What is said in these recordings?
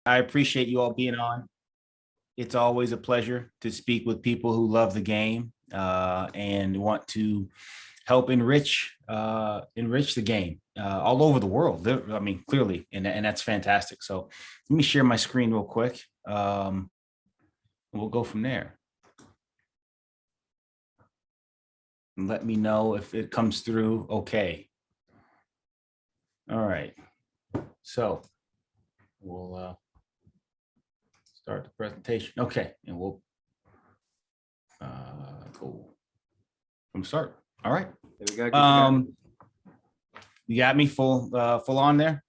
I appreciate you all being on. It's always a pleasure to speak with people who love the game and want to help enrich the game all over the world. I mean, clearly, and that's fantastic. So let me share my screen real quick. We'll go from there. And let me know if it comes through okay. All right. So we'll start the presentation. Okay, and we'll go from start. All right. There we go. You got me full on there.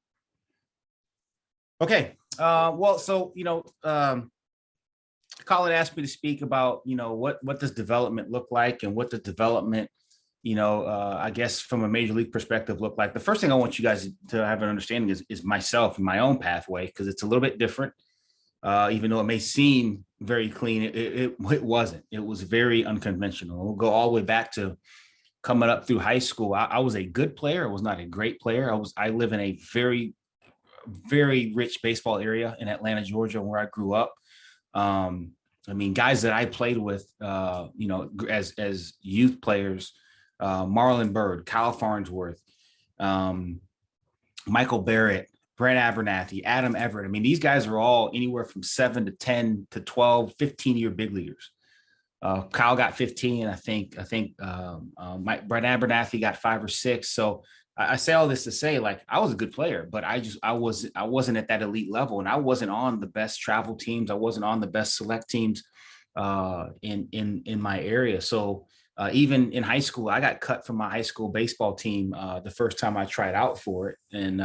Okay. Well, so Colin asked me to speak about what does development look like and what does development I guess from a major league perspective look like. The first thing I want you guys to have an understanding is myself and my own pathway, because it's a little bit different. Even though it may seem very clean, it wasn't. It was very unconventional. We'll go all the way back to coming up through high school. I was a good player. I was not a great player. I live in a very, very rich baseball area in Atlanta, Georgia, where I grew up. I mean, guys that I played with, as youth players, Marlon Byrd, Kyle Farnsworth, Michael Barrett, Brent Abernathy, Adam Everett. I mean, these guys are all anywhere from 7 to 10 to 12, 15-year big leaguers. Kyle got 15. I think Brent Abernathy got 5 or 6. So I say all this to say, like, I was a good player, but I wasn't at that elite level, and I wasn't on the best travel teams. I wasn't on the best select teams in my area. So even in high school, I got cut from my high school baseball team the first time I tried out for it, and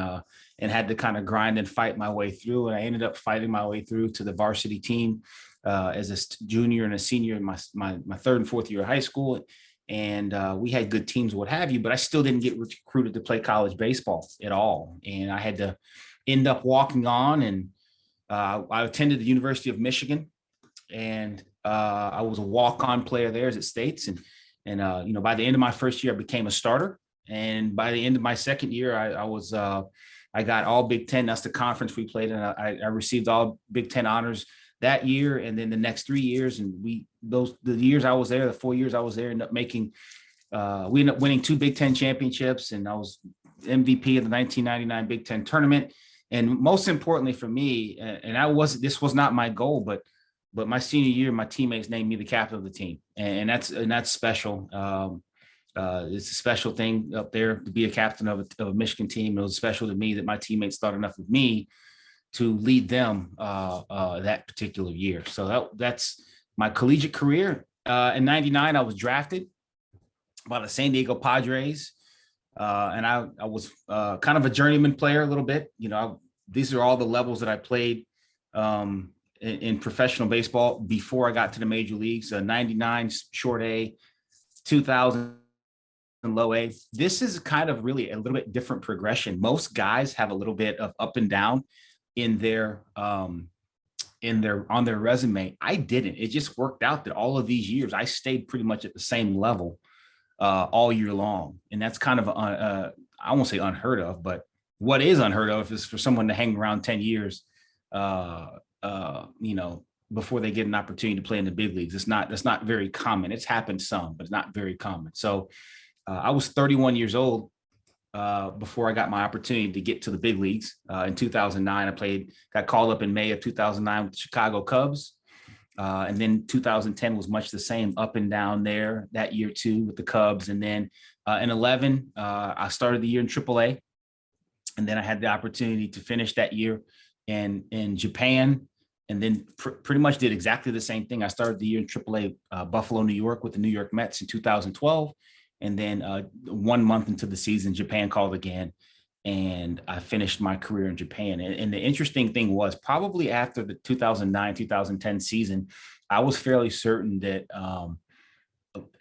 had to kind of grind and fight my way through. And I ended up fighting my way through to the varsity team as a junior and a senior in my third and fourth year of high school. And we had good teams, what have you, but I still didn't get recruited to play college baseball at all. And I had to end up walking on, and I attended the University of Michigan, and I was a walk-on player there as it states. And by the end of my first year, I became a starter. And by the end of my second year, I got all Big Ten. That's the conference we played in. I received all Big Ten honors that year, and then the next 3 years, and the years I was there, the 4 years I was there, we ended up winning 2 Big Ten championships, and I was MVP of the 1999 Big Ten tournament. And most importantly for me, this was not my goal, but my senior year, my teammates named me the captain of the team, and that's special. It's a special thing up there to be a captain of a Michigan team. It was special to me that my teammates thought enough of me to lead them that particular year. So that's my collegiate career. In '99, I was drafted by the San Diego Padres, and I was kind of a journeyman player a little bit. These are all the levels that I played in professional baseball before I got to the major leagues. 99 short A, 2000 low A. This is kind of really a little bit different progression. Most guys have a little bit of up and down on their resume. I didn't. It just worked out that all of these years I stayed pretty much at the same level all year long. And that's kind of I won't say unheard of, but what is unheard of is for someone to hang around 10 years before they get an opportunity to play in the big leagues. That's not very common. It's happened some, but it's not very common. So I was 31 years old before I got my opportunity to get to the big leagues. In 2009, got called up in May of 2009 with the Chicago Cubs. And then 2010 was much the same, up and down there that year too with the Cubs. And then in 11, I started the year in AAA. And then I had the opportunity to finish that year in Japan, and then pretty much did exactly the same thing. I started the year in AAA Buffalo, New York with the New York Mets in 2012. And then 1 month into the season, Japan called again, and I finished my career in Japan. And the interesting thing was, probably after the 2009, 2010 season, I was fairly certain that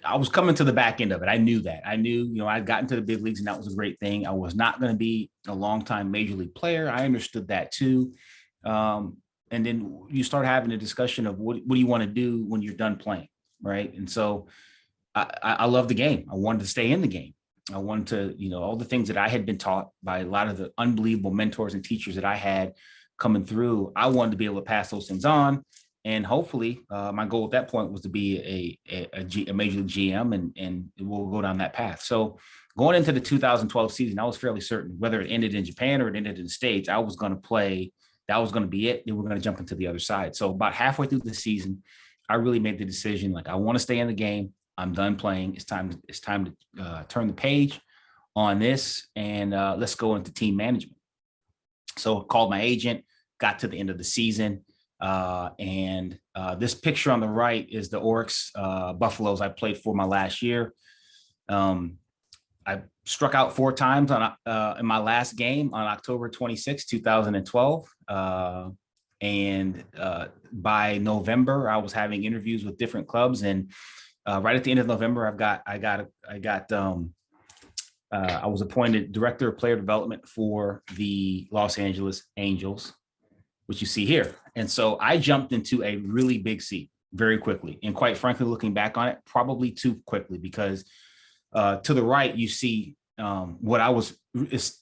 I was coming to the back end of it. I knew that. I knew, I'd gotten to the big leagues, and that was a great thing. I was not going to be a longtime major league player. I understood that too. And then you start having a discussion of what do you want to do when you're done playing, right? And so I love the game. I wanted to stay in the game. I wanted to, all the things that I had been taught by a lot of the unbelievable mentors and teachers that I had coming through, I wanted to be able to pass those things on. And hopefully my goal at that point was to be a major league GM, and we'll go down that path. So going into the 2012 season, I was fairly certain whether it ended in Japan or it ended in the States, I was going to play. That was going to be it. Then we're going to jump into the other side. So about halfway through the season, I really made the decision, like, I want to stay in the game. I'm done playing. It's time to turn the page on this, and let's go into team management. So I called my agent, got to the end of the season. And this picture on the right is the Oryx Buffaloes I played for my last year. I struck out 4 times in my last game on October 26, 2012. And by November, I was having interviews with different clubs. And right at the end of November, I was appointed director of player development for the Los Angeles Angels, which you see here. And so I jumped into a really big seat very quickly. And quite frankly, looking back on it, probably too quickly, because to the right, you see what I was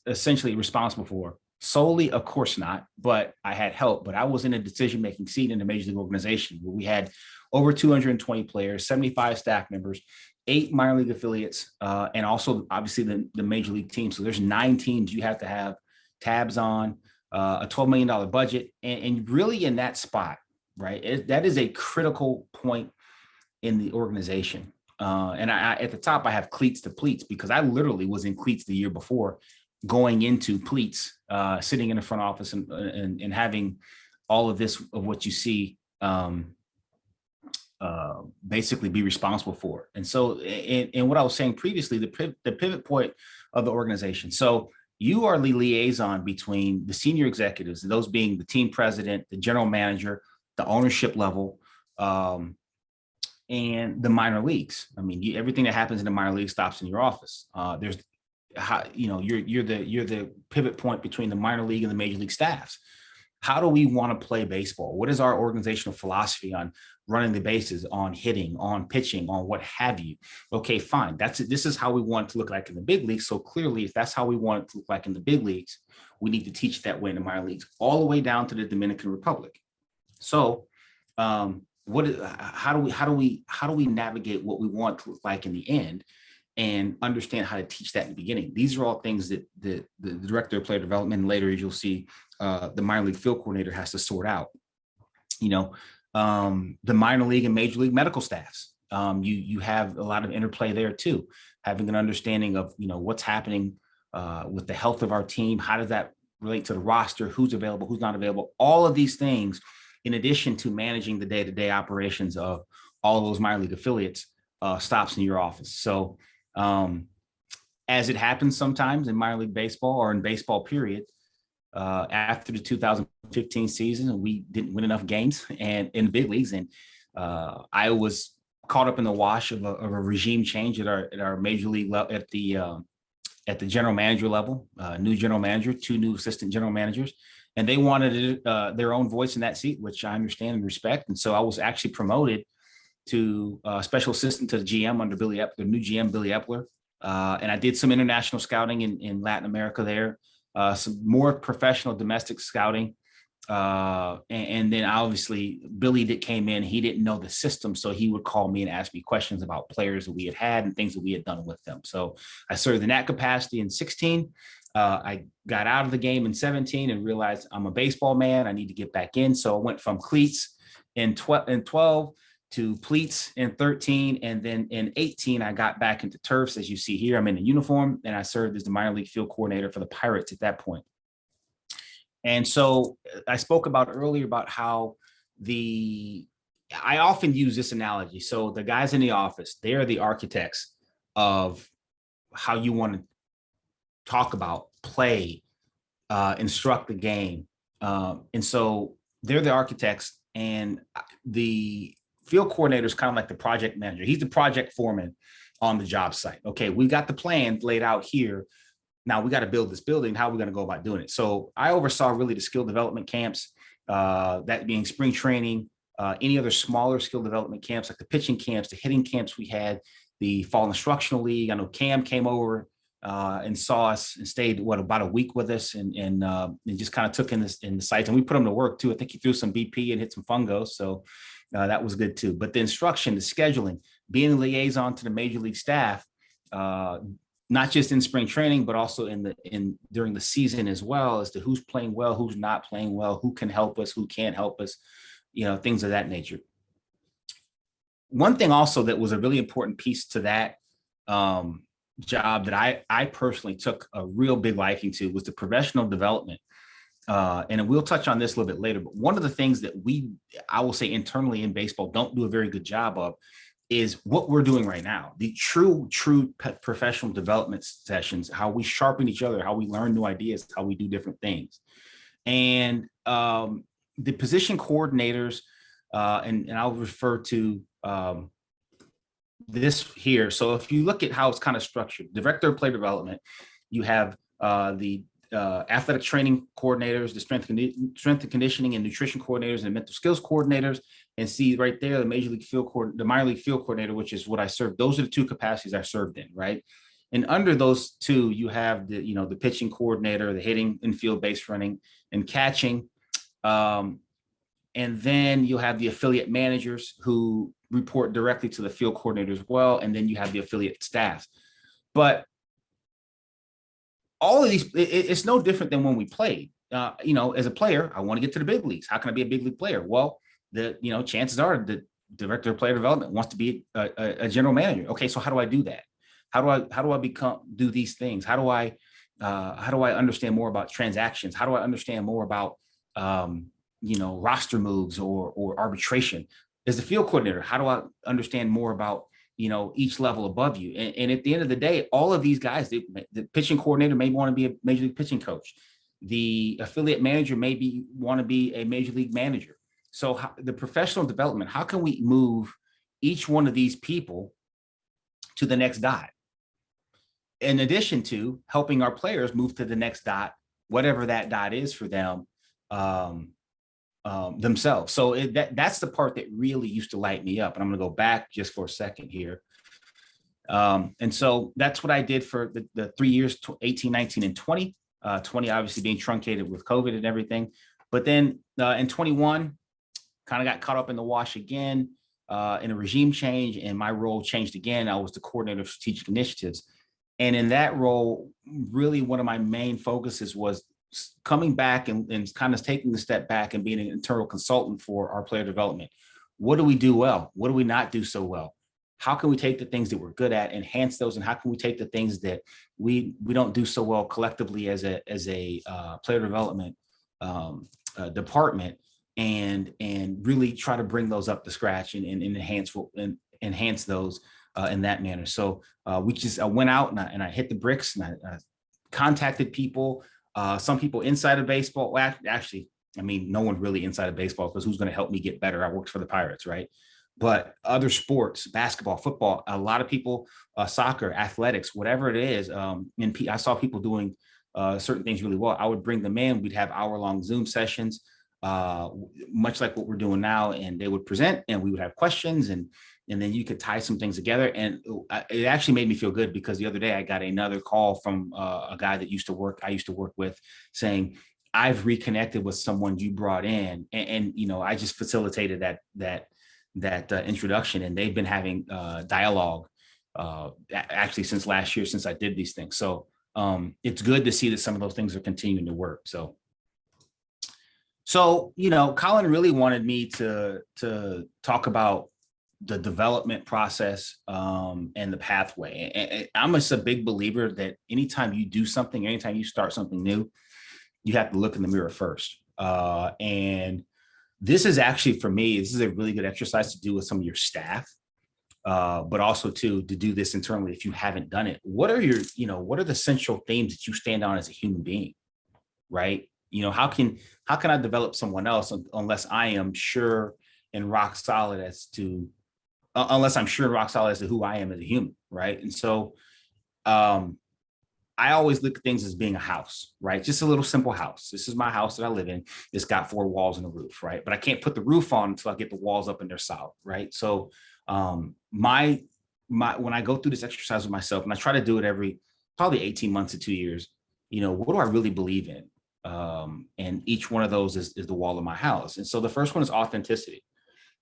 essentially responsible for. Solely, of course not, but I had help. But I was in a decision-making seat in the major league organization where we had over 220 players, 75 staff members, 8 minor league affiliates, and also obviously the major league team. So there's 9 teams you have to have tabs on, a $12 million budget, and really in that spot, right? That is a critical point in the organization. And I at the top, I have cleats to pleats, because I literally was in cleats the year before, going into pleats, sitting in the front office and having all of this of what you see basically be responsible for. And so, and what I was saying previously, the pivot point of the organization. So you are the liaison between the senior executives, those being the team president, the general manager, the ownership level, and the minor leagues. I mean, everything that happens in the minor league stops in your office. There's you're the pivot point between the minor league and the major league staffs. How do we want to play baseball? What is our organizational philosophy on running the bases, on hitting, on pitching, on what have you? Okay, fine. This is how we want it to look like in the big leagues. So clearly, if that's how we want it to look like in the big leagues, we need to teach that way in the minor leagues, all the way down to the Dominican Republic. So, how do we navigate what we want to look like in the end, and understand how to teach that in the beginning? These are all things that the director of player development, and later you'll see the minor league field coordinator has to sort out. The minor league and major league medical staffs. You have a lot of interplay there too, having an understanding of what's happening with the health of our team. How does that relate to the roster? Who's available? Who's not available? All of these things, in addition to managing the day-to-day operations of all of those minor league affiliates, stops in your office. So as it happens sometimes in minor league baseball, or in baseball period, after the 2015 season, we didn't win enough games and in the big leagues. And I was caught up in the wash of a regime change at our major league level, at the general manager level, new general manager, 2 new assistant general managers. And they wanted their own voice in that seat, which I understand and respect. And so I was actually promoted to special assistant to the GM under Billy Epler, the new GM, Billy Epler. And I did some international scouting in Latin America there, some more professional domestic scouting. And then obviously Billy that came in, he didn't know the system. So he would call me and ask me questions about players that we had and things that we had done with them. So I served in that capacity in 16. I got out of the game in 17 and realized I'm a baseball man. I need to get back in. So I went from cleats in 12 to pleats in 13. And then in 18, I got back into turfs. As you see here, I'm in a uniform, and I served as the minor league field coordinator for the Pirates at that point. And so I spoke about earlier about how I often use this analogy. So the guys in the office, they are the architects of how you want to talk about, play, instruct the game. And so they're the architects, and the field coordinator is kind of like the project manager. He's the project foreman on the job site. Okay, we got the plan laid out here. Now we got to build this building. How are we going to go about doing it? So I oversaw really the skill development camps, that being spring training, any other smaller skill development camps, like the pitching camps, the hitting camps we had, the fall instructional league. I know Cam came over and saw us and stayed about a week with us and just kind of took in the sites, and we put him to work too. I think he threw some BP and hit some fungos, so that was good too. But the instruction, the scheduling, being a liaison to the major league staff, not just in spring training, but also during the season as well, as to who's playing well, who's not playing well, who can help us, who can't help us, things of that nature. One thing also that was a really important piece to that job that I personally took a real big liking to was the professional development. And we'll touch on this a little bit later, but one of the things that I will say internally in baseball don't do a very good job of is what we're doing right now. The true professional development sessions, how we sharpen each other, how we learn new ideas, how we do different things. And the position coordinators, and I'll refer to this here. So if you look at how it's kind of structured, director of player development, you have the athletic training coordinators, the strength and conditioning and nutrition coordinators, and mental skills coordinators. And see right there, the the minor league field coordinator, which is what I served. Those are the two capacities I served in, right? And under those two, you have the pitching coordinator, the hitting, infield, base running, and catching. And then you'll have the affiliate managers who report directly to the field coordinator as well. And then you have the affiliate staff. But all of these, it's no different than when we played. As a player, I want to get to the big leagues. How can I be a big league player? Well, chances are the director of player development wants to be a general manager. Okay, so how do I do that? How do I do these things? How do I understand more about transactions? How do I understand more about roster moves or arbitration? As the field coordinator, how do I understand more about each level above you? And at the end of the day, all of these guys, the pitching coordinator may want to be a major league pitching coach. The affiliate manager may want to be a major league manager. So the professional development, how can we move each one of these people to the next dot? In addition to helping our players move to the next dot, whatever that dot is for them themselves. So that's the part that really used to light me up. And I'm going to go back just for a second here. And so that's what I did for the 3 years, 18, 19, and 20. 20 obviously being truncated with COVID and everything. But then in 21, kind of got caught up in the wash again in a regime change, and my role changed again. I was the coordinator of strategic initiatives. And in that role, really one of my main focuses was coming back and kind of taking a step back and being an internal consultant for our player development. What do we do well? What do we not do so well? How can we take the things that we're good at, enhance those, and how can we take the things that we don't do so well collectively as a player development department, and really try to bring those up to scratch and enhance those in that manner. So I went out and I hit the bricks, and I contacted people, some people inside of baseball. Well, actually, I mean, no one really inside of baseball, because who's going to help me get better? I worked for the Pirates, right? But other sports, basketball, football, a lot of people, soccer, athletics, whatever it is. And I saw people doing certain things really well. I would bring them in. We'd have hour-long Zoom sessions, much like what we're doing now. And they would present, and we would have questions, and then you could tie some things together. And it actually made me feel good, because the other day I got another call from a guy that I used to work with, saying, I've reconnected with someone you brought in. And I just facilitated that introduction, and they've been having dialogue actually since last year, since I did these things. So it's good to see that some of those things are continuing to work. So Colin really wanted me to talk about the development process and the pathway. And I'm just a big believer that anytime you do something, anytime you start something new, you have to look in the mirror first. And this is actually, for me, this is a really good exercise to do with some of your staff, but also to do this internally if you haven't done it. What are the central themes that you stand on as a human being, right? How can I develop someone else unless I am sure and rock solid as to who I am as a human, right? And so I always look at things as being a house, right? Just a little simple house. This is my house that I live in. It's got 4 walls and a roof, right? But I can't put the roof on until I get the walls up and they're solid, right? So when I go through this exercise with myself, and I try to do it every probably 18 months to 2 years, what do I really believe in? And each one of those is the wall of my house. And so the first one is authenticity.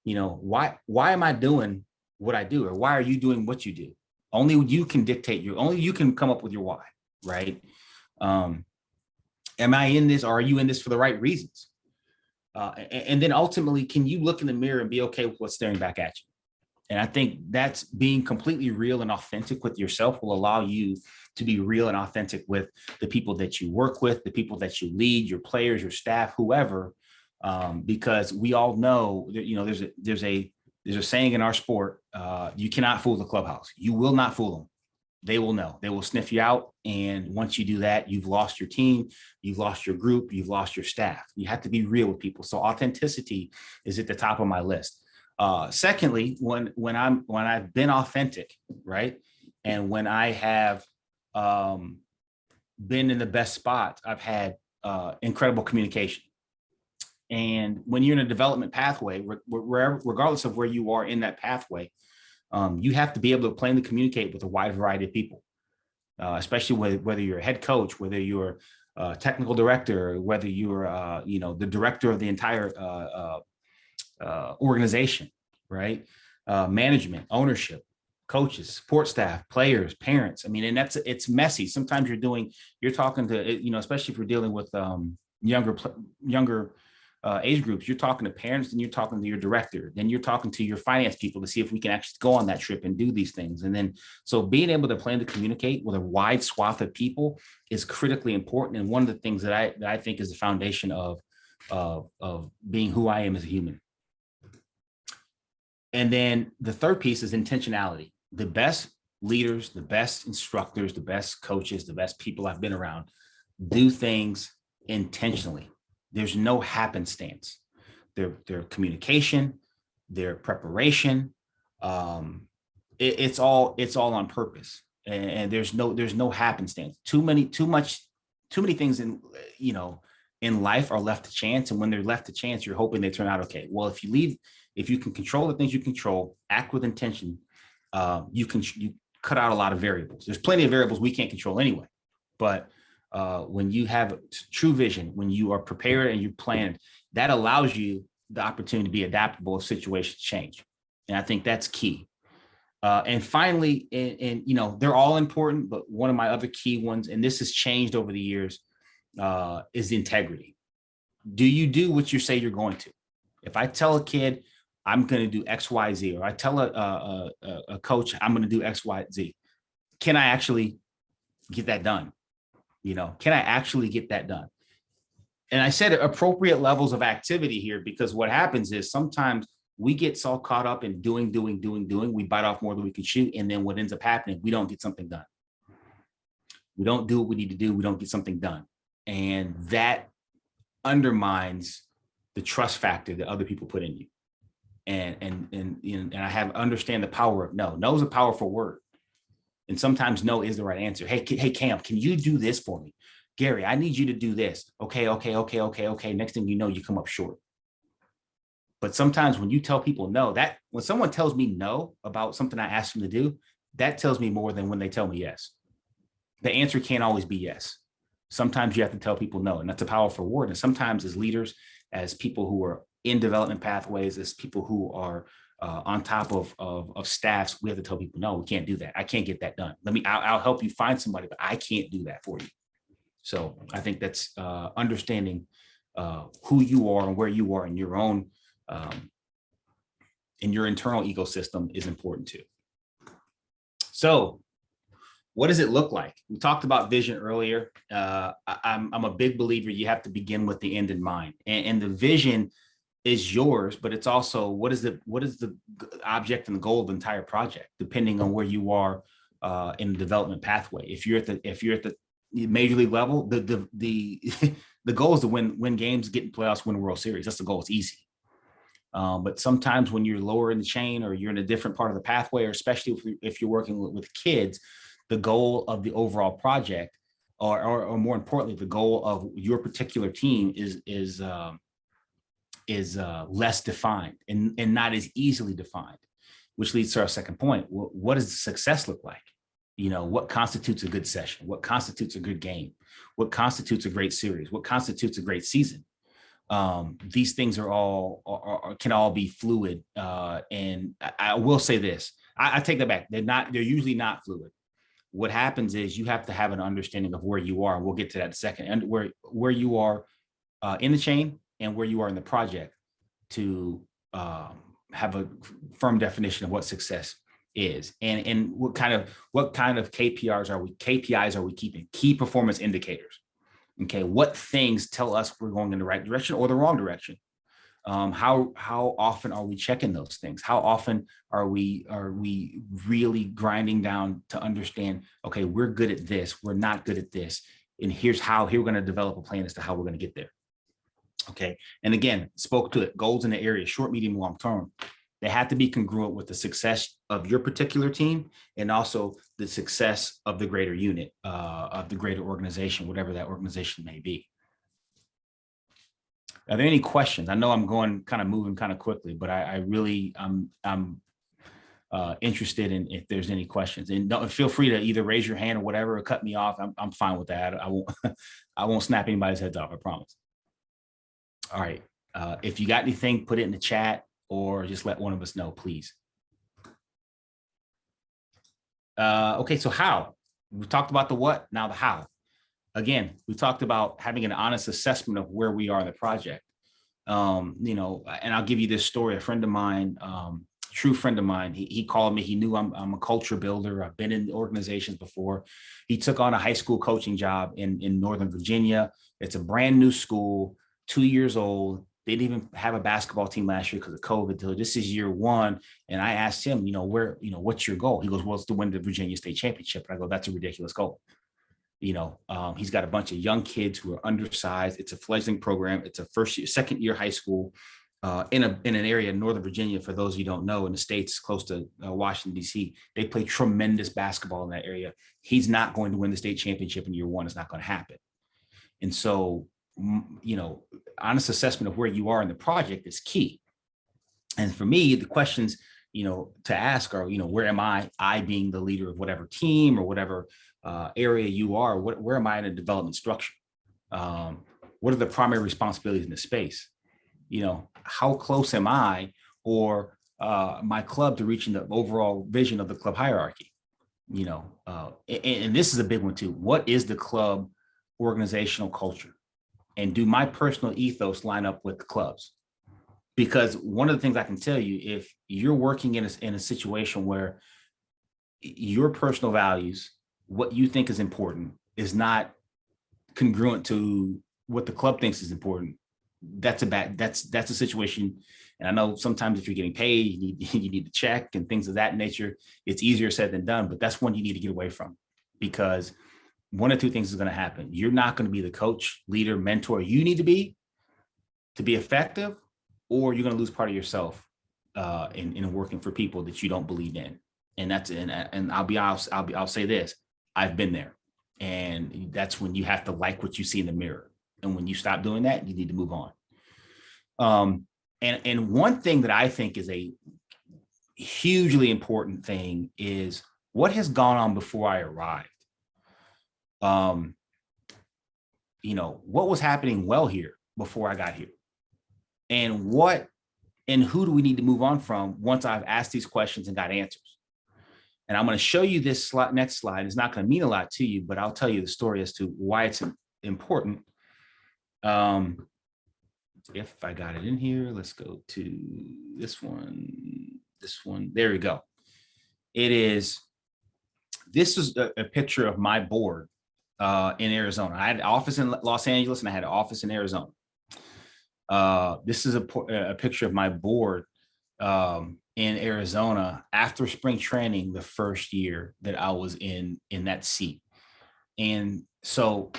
Why am I doing what I do? Or why are you doing what you do? Only you can dictate only you can come up with your why, right? Am I in this, or are you in this for the right reasons? And then ultimately, can you look in the mirror and be okay with what's staring back at you? And I think that's being completely real and authentic with yourself will allow you to be real and authentic with the people that you work with, the people that you lead, your players, your staff, whoever, because we all know that, there's a saying in our sport, you cannot fool the clubhouse. You will not fool them. They will know. They will sniff you out. And once you do that, you've lost your team, you've lost your group, you've lost your staff. You have to be real with people. So authenticity is at the top of my list. Secondly, when I've been authentic, right, and when I have been in the best spots, I've had incredible communication. And when you're in a development pathway, regardless of where you are in that pathway, you have to be able to plainly communicate with a wide variety of people, especially whether you're a head coach, whether you're a technical director, whether you're the director of the entire organization, right? Management, ownership, coaches, support staff, players, parents. I mean, and it's messy. Sometimes you're talking to, especially if you're dealing with younger age groups, you're talking to parents, then you're talking to your director, then you're talking to your finance people to see if we can actually go on that trip and do these things. And then, so being able to plan to communicate with a wide swath of people is critically important. And one of the things that I think is the foundation of being who I am as a human. And then the third piece is intentionality. The best leaders, the best instructors, the best coaches, the best people I've been around do things intentionally. There's no happenstance. Their communication, their preparation, it's all on purpose. And there's no happenstance. Too many things in life are left to chance. And when they're left to chance, you're hoping they turn out okay. Well, if you can control the things you control, act with intention, you cut out a lot of variables. There's plenty of variables we can't control anyway. But when you have true vision, when you are prepared and you planned, that allows you the opportunity to be adaptable if situations change. And I think that's key. And finally, and they're all important, but one of my other key ones, and this has changed over the years, is integrity. Do you do what you say you're going to? If I tell a kid, I'm going to do X, Y, Z, or I tell a coach, I'm going to do X, Y, Z, can I actually get that done? Can I actually get that done? And I said appropriate levels of activity here, because what happens is sometimes we get so caught up in doing. We bite off more than we can chew. And then what ends up happening, we don't get something done. We don't do what we need to do. We don't get something done. And that undermines the trust factor that other people put in you. And I understand the power of no. No is a powerful word. And sometimes no is the right answer. Hey, Cam, can you do this for me? Gary, I need you to do this. Okay. Next thing you know, you come up short. But sometimes when you tell people no, that when someone tells me no about something I asked them to do, that tells me more than when they tell me yes. The answer can't always be yes. Sometimes you have to tell people no, and that's a powerful word. And sometimes as leaders, as people who are in development pathways, as people who are on top of staffs, we have to tell people, no, we can't do that. I can't get that done. I'll help you find somebody, but I can't do that for you. So I think that's understanding who you are and where you are in your own, in your internal ecosystem is important too. So what does it look like? We talked about vision earlier. I'm a big believer you have to begin with the end in mind, and the vision is yours, but it's also what is the object and the goal of the entire project, depending on where you are in the development pathway. If you're at the major league level, the goal is to win games, get in playoffs, win a World Series. That's the goal. It's easy. But sometimes when you're lower in the chain or you're in a different part of the pathway, or especially if you're working with kids, the goal of the overall project, or more importantly, the goal of your particular team is less defined and not as easily defined, which leads to our second point. What does the success look like? What constitutes a good session? What constitutes a good game? What constitutes a great series? What constitutes a great season? These things can all be fluid. And I will say this, I take that back. They're usually not fluid. What happens is you have to have an understanding of where you are. And we'll get to that in a second, and where you are in the chain and where you are in the project to have a firm definition of what success is, and what kind of KPIs are we keeping? Key performance indicators. Okay, what things tell us we're going in the right direction or the wrong direction? How often are we checking those things? How often are we really grinding down to understand, okay, we're good at this, we're not good at this, and here we're going to develop a plan as to how we're going to get there. Okay, and again, spoke to it, goals in the area, short, medium, long term. They have to be congruent with the success of your particular team and also the success of the greater unit, of the greater organization, whatever that organization may be. Are there any questions? I know I'm moving kind of quickly, but I'm interested in if there's any questions. And don't feel free to either raise your hand or whatever, or cut me off. I'm fine with that. I won't snap anybody's heads off, I promise. All right. If you got anything, put it in the chat or just let one of us know, please. Okay, so how? We talked about the what, now the how. Again, we talked about having an honest assessment of where we are in the project. And I'll give you this story. A friend of mine, true friend of mine, he called me. He knew I'm a culture builder. I've been in organizations before. He took on a high school coaching job in Northern Virginia. It's a brand new school, 2 years old. They didn't even have a basketball team last year because of COVID. So this is year one. And I asked him, what's your goal? He goes, well, it's to win the Virginia State Championship. And I go, that's a ridiculous goal. He's got a bunch of young kids who are undersized. It's a fledgling program. It's a second year high school in an area in Northern Virginia. For those of you who don't know, in the States, close to Washington, D.C., they play tremendous basketball in that area. He's not going to win the state championship in year one. It's not going to happen. And so, honest assessment of where you are in the project is key. And for me, the questions, to ask are, where am I being the leader of whatever team or whatever area you are, where am I in a development structure? What are the primary responsibilities in the space? How close am I or my club to reaching the overall vision of the club hierarchy? And this is a big one too. What is the club organizational culture? And do my personal ethos line up with the club's? Because one of the things I can tell you, if you're working in a situation where your personal values, what you think is important, is not congruent to what the club thinks is important, that's a situation. And I know sometimes if you're getting paid, you need to check and things of that nature. It's easier said than done, but that's one you need to get away from, because one of two things is going to happen. You're not going to be the coach, leader, mentor you need to be effective, or you're going to lose part of yourself in working for people that you don't believe in. And I'll say this, I've been there. And that's when you have to like what you see in the mirror. And when you stop doing that, you need to move on. And one thing that I think is a hugely important thing is what has gone on before I arrived. What was happening well here before I got here, and who do we need to move on from once I've asked these questions and got answers? And I'm going to show you this next slide. It's not going to mean a lot to you, but I'll tell you the story as to why it's important. If I got it in here, let's go to this one. There we go. This is a picture of my board in Arizona. I had an office in Los Angeles and I had an office in Arizona. This is a picture of my board in Arizona after spring training, the first year that I was in that seat. And so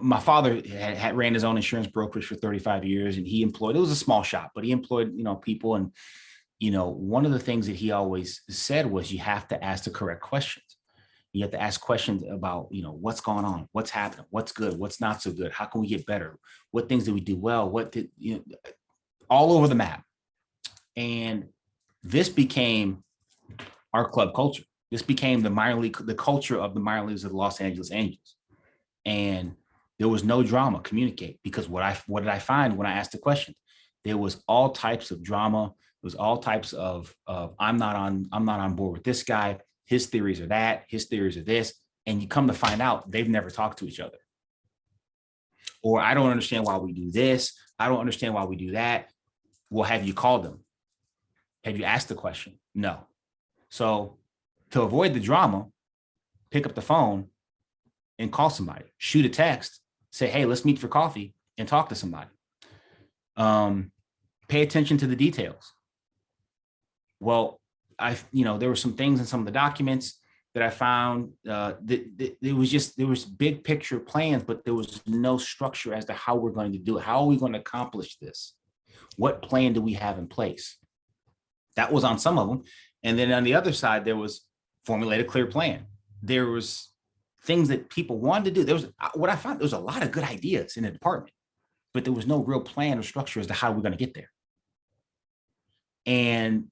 my father had ran his own insurance brokerage for 35 years, and it was a small shop, but he employed, people. And, one of the things that he always said was you have to ask the correct questions. You have to ask questions about, what's going on, what's happening, what's good, what's not so good, how can we get better, what things did we do well, all over the map. And this became our club culture. This became the minor league, the culture of the minor leagues of the Los Angeles Angels. And there was no drama, communicate, because what did I find when I asked the question? There was all types of drama. It was all types of I'm not on board with this guy. His theories are that, his theories are this. And you come to find out they've never talked to each other. Or I don't understand why we do this. I don't understand why we do that. Well, have you called them? Have you asked the question? No. So to avoid the drama, pick up the phone and call somebody, shoot a text, say, hey, let's meet for coffee and talk to somebody. Pay attention to the details. Well, there were some things in some of the documents that I found there was big picture plans, but there was no structure as to how we're going to do it. How are we going to accomplish this? What plan do we have in place? That was on some of them. And then on the other side, there was formulate a clear plan. There was things that people wanted to do. What I found, there was a lot of good ideas in the department, but there was no real plan or structure as to how we're going to get there. And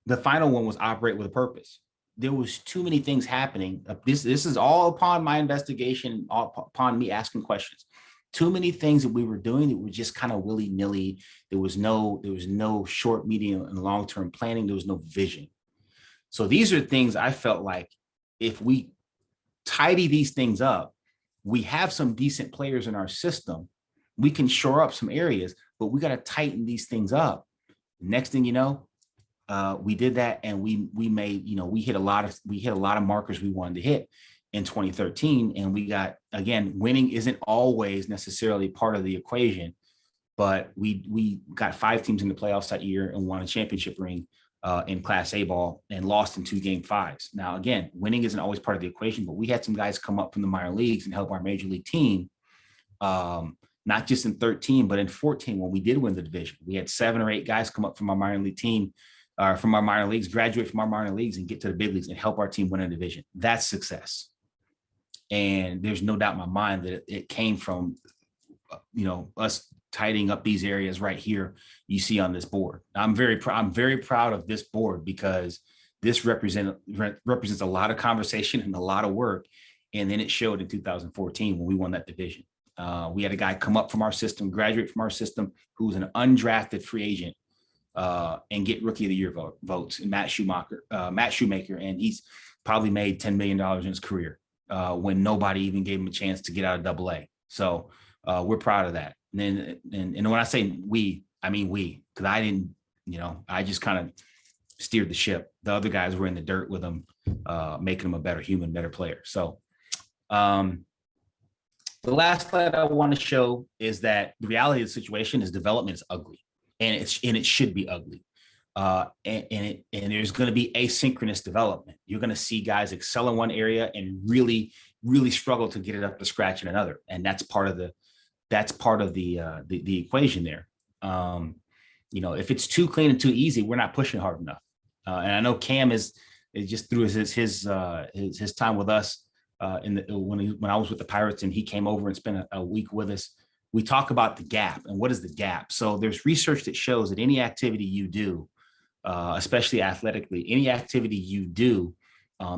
the final one was operate with a purpose. There was too many things happening. This is all upon my investigation, all upon me asking questions. Too many things that we were doing that were just kind of willy-nilly. There was no short, medium, and long-term planning. There was no vision. So these are things I felt like if we tidy these things up, we have some decent players in our system. We can shore up some areas, but we got to tighten these things up. Next thing you know, we did that, and we hit a lot of markers we wanted to hit in 2013. And we got, again, winning isn't always necessarily part of the equation, but we got 5 teams in the playoffs that year and won a championship ring in Class A ball and lost in 2 Game 5s. Now, again, winning isn't always part of the equation, but we had some guys come up from the minor leagues and help our major league team, not just in 13, but in 14 when we did win the division. We had 7 or 8 guys come up from our minor league team, from our minor leagues, graduate from our minor leagues and get to the big leagues and help our team win a division. That's success. And there's no doubt in my mind that it came from, us tidying up these areas right here you see on this board. I'm very proud of this board because this represents a lot of conversation and a lot of work. And then it showed in 2014 when we won that division. We had a guy come up from our system, graduate from our system, who was an undrafted free agent and get Rookie of the Year votes, and Matt Shoemaker, and he's probably made $10 million in his career when nobody even gave him a chance to get out of AA. So we're proud of that. And when I say we, I mean we, because I didn't, I just kind of steered the ship. The other guys were in the dirt with him, making him a better human, better player. So the last slide I want to show is that the reality of the situation is development is ugly, and it should be ugly. And there's going to be asynchronous development. You're going to see guys excel in one area and really, really struggle to get it up to scratch in another. And that's part of the equation there. If it's too clean and too easy, we're not pushing hard enough. And I know Cam is just through his time with us when I was with the Pirates and he came over and spent a week with us. We talk about the gap and what is the gap. So there's research that shows that any activity you do, especially athletically, any activity you do,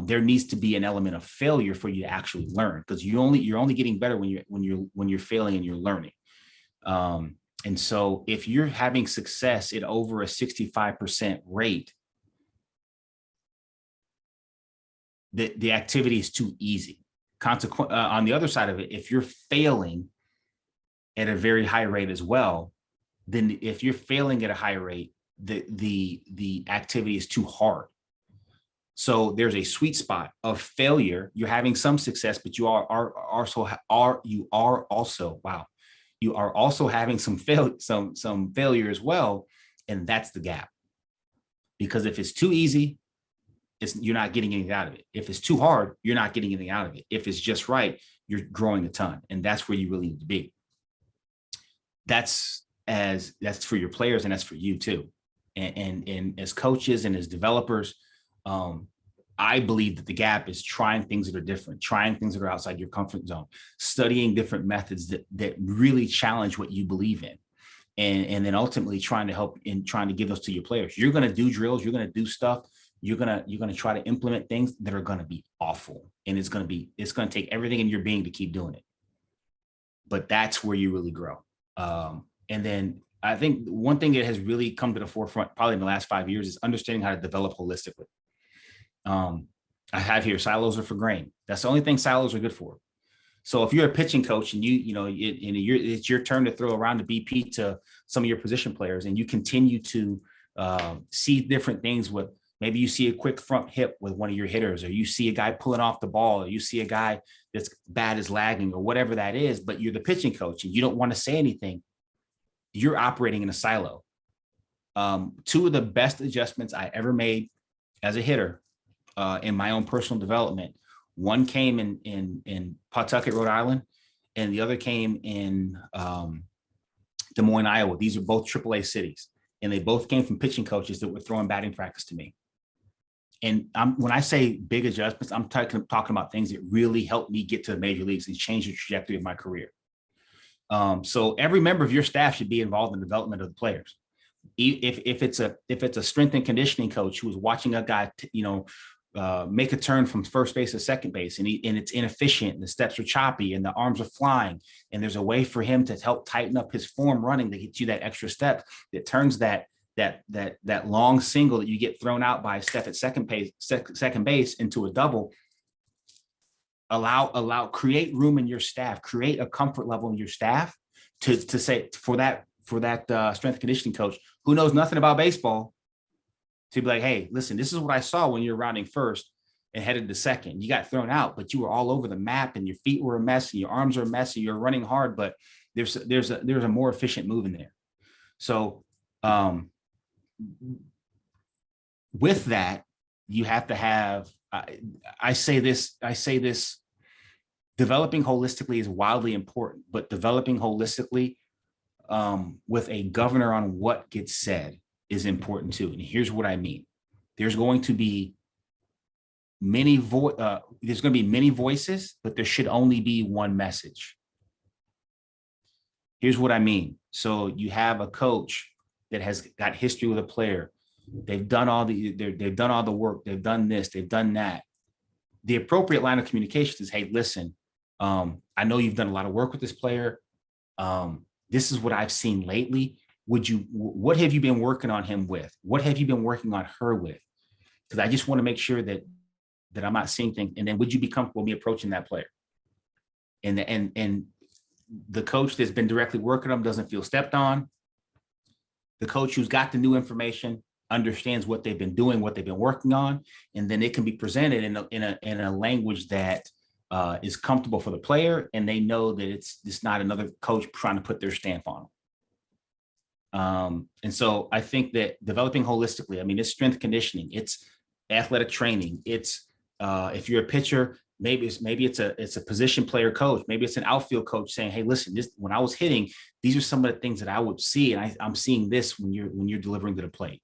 there needs to be an element of failure for you to actually learn, because you're only getting better when you're failing and you're learning. And so if you're having success at over a 65% rate, the activity is too easy. On the other side of it, if you're failing at a very high rate as well, then if you're failing at a high rate, the activity is too hard. So there's a sweet spot of failure. You're having some success, but you are also having some failure as well, and that's the gap. Because if it's too easy, you're not getting anything out of it. If it's too hard, you're not getting anything out of it. If it's just right, you're growing a ton, and that's where you really need to be. That's for your players, and that's for you too. And as coaches and as developers, I believe that the gap is trying things that are different, trying things that are outside your comfort zone, studying different methods that really challenge what you believe in, and then ultimately trying to help in trying to give those to your players. You're going to do drills, you're going to do stuff you're gonna try to implement things that are gonna be awful, and it's gonna take everything in your being to keep doing it. But that's where you really grow. And then I think one thing that has really come to the forefront, probably in the last 5 years, is understanding how to develop holistically. I have here, silos are for grain. That's the only thing silos are good for. So if you're a pitching coach and it's your turn to throw around the BP to some of your position players, and you continue to see different things with, maybe you see a quick front hip with one of your hitters, or you see a guy pulling off the ball, or you see a guy that's bad is lagging, or whatever that is, but you're the pitching coach and you don't want to say anything, you're operating in a silo. Two of the best adjustments I ever made as a hitter in my own personal development, one came in Pawtucket, Rhode Island, and the other came in Des Moines, Iowa. These are both AAA cities, and they both came from pitching coaches that were throwing batting practice to me. And when I say big adjustments, I'm talking about things that really helped me get to the major leagues and change the trajectory of my career. So every member of your staff should be involved in the development of the players. If it's a strength and conditioning coach who is watching a guy, make a turn from first base to second base, and it's inefficient, and the steps are choppy, and the arms are flying, and there's a way for him to help tighten up his form running to get you that extra step that turns that long single that you get thrown out by a step at second base into a double. Create room in your staff, create a comfort level in your staff to say for that strength and conditioning coach who knows nothing about baseball, to be like, hey, listen, this is what I saw when you're rounding first and headed to second. You got thrown out, but you were all over the map, and your feet were a mess, and your arms are a mess, and you're running hard, but there's a more efficient move in there. So with that, you have to have, I say this, developing holistically is wildly important, but developing holistically with a governor on what gets said is important too. And here's what I mean. There's going to be many voices, but there should only be one message. Here's what I mean. So you have a coach that has got history with a player. They've done all the work. They've done this, they've done that. The appropriate line of communication is, hey, listen, I know you've done a lot of work with this player. This is what I've seen lately. What have you been working on him with? What have you been working on her with? Because I just want to make sure that I'm not seeing things. And then would you be comfortable me approaching that player? And the coach that's been directly working on them doesn't feel stepped on. The coach who's got the new information understands what they've been doing, what they've been working on, and then it can be presented in a language that is comfortable for the player, and they know that it's not another coach trying to put their stamp on them. And so I think that developing holistically, I mean, it's strength conditioning, it's athletic training, it's if you're a pitcher, maybe it's a position player coach, maybe it's an outfield coach saying, hey, listen, when I was hitting, these are some of the things that I would see, and I'm seeing this when you're delivering to the plate.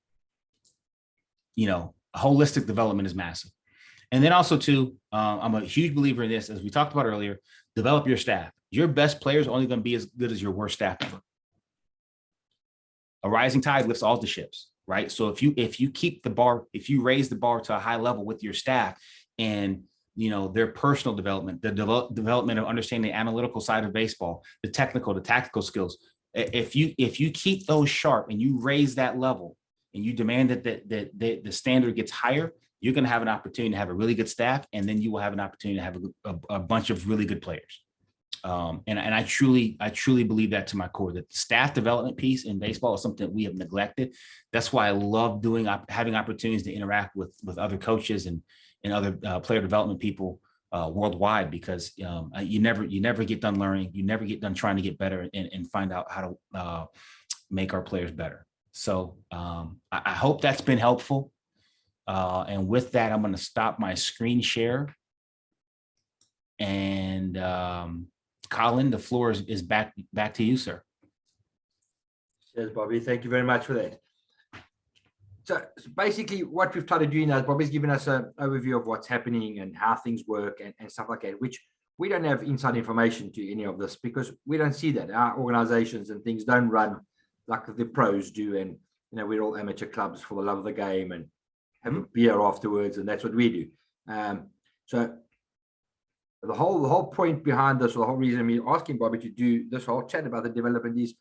Holistic development is massive. And then also too, I'm a huge believer in this, as we talked about earlier, develop your staff. Your best players are only going to be as good as your worst staff member. A rising tide lifts all the ships, right? So if you keep the bar, if you raise the bar to a high level with your staff, and their personal development, the development of understanding the analytical side of baseball, the tactical skills, if you keep those sharp and you raise that level and you demand that the standard gets higher, you're going to have an opportunity to have a really good staff, and then you will have an opportunity to have a bunch of really good players. And I truly believe that to my core, that the staff development piece in baseball is something that we have neglected. That's why I love having opportunities to interact with other coaches and other player development people worldwide, because you never get done learning. You never get done trying to get better and find out how to make our players better. So I hope that's been helpful. And with that, I'm going to stop my screen share. And Colin, the floor is back to you, sir. Cheers, Bobby. Thank you very much for that. So basically what we've tried to do now is Bobby's given us an overview of what's happening and how things work and stuff like that, which we don't have inside information to any of this because we don't see that. Our organizations and things don't run like the pros do. And, we're all amateur clubs for the love of the game. And have a beer afterwards, and that's what we do. So the whole point behind this, or the whole reason me asking Bobby to do this whole chat about the development is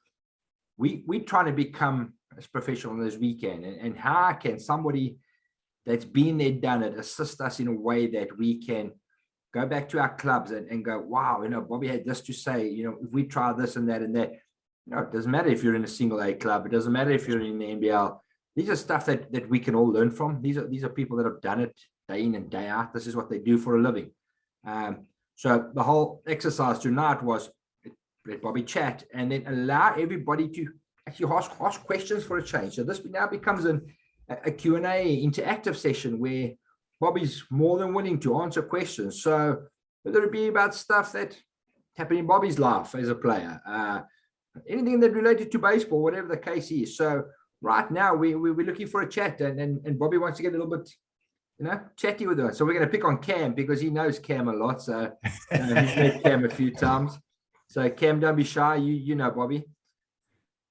we trying to become as professional as we can, and how can somebody that's been there, done it, assist us in a way that we can go back to our clubs and go, wow, Bobby had this to say, if we try this and that and that, it doesn't matter if you're in a single A club, it doesn't matter if you're in the NBL. These are stuff that we can all learn from. These are people that have done it day in and day out. This is what they do for a living. So the whole exercise tonight was let Bobby chat and then allow everybody to actually ask questions for a change. So this now becomes a Q&A interactive session where Bobby's more than willing to answer questions. So whether it be about stuff that happened in Bobby's life as a player, anything that related to baseball, whatever the case is. So right now we're looking for a chat, and Bobby wants to get a little bit, chatty with us. So we're going to pick on Cam because he knows Cam a lot. So he's met Cam a few times. So Cam, don't be shy. You know Bobby.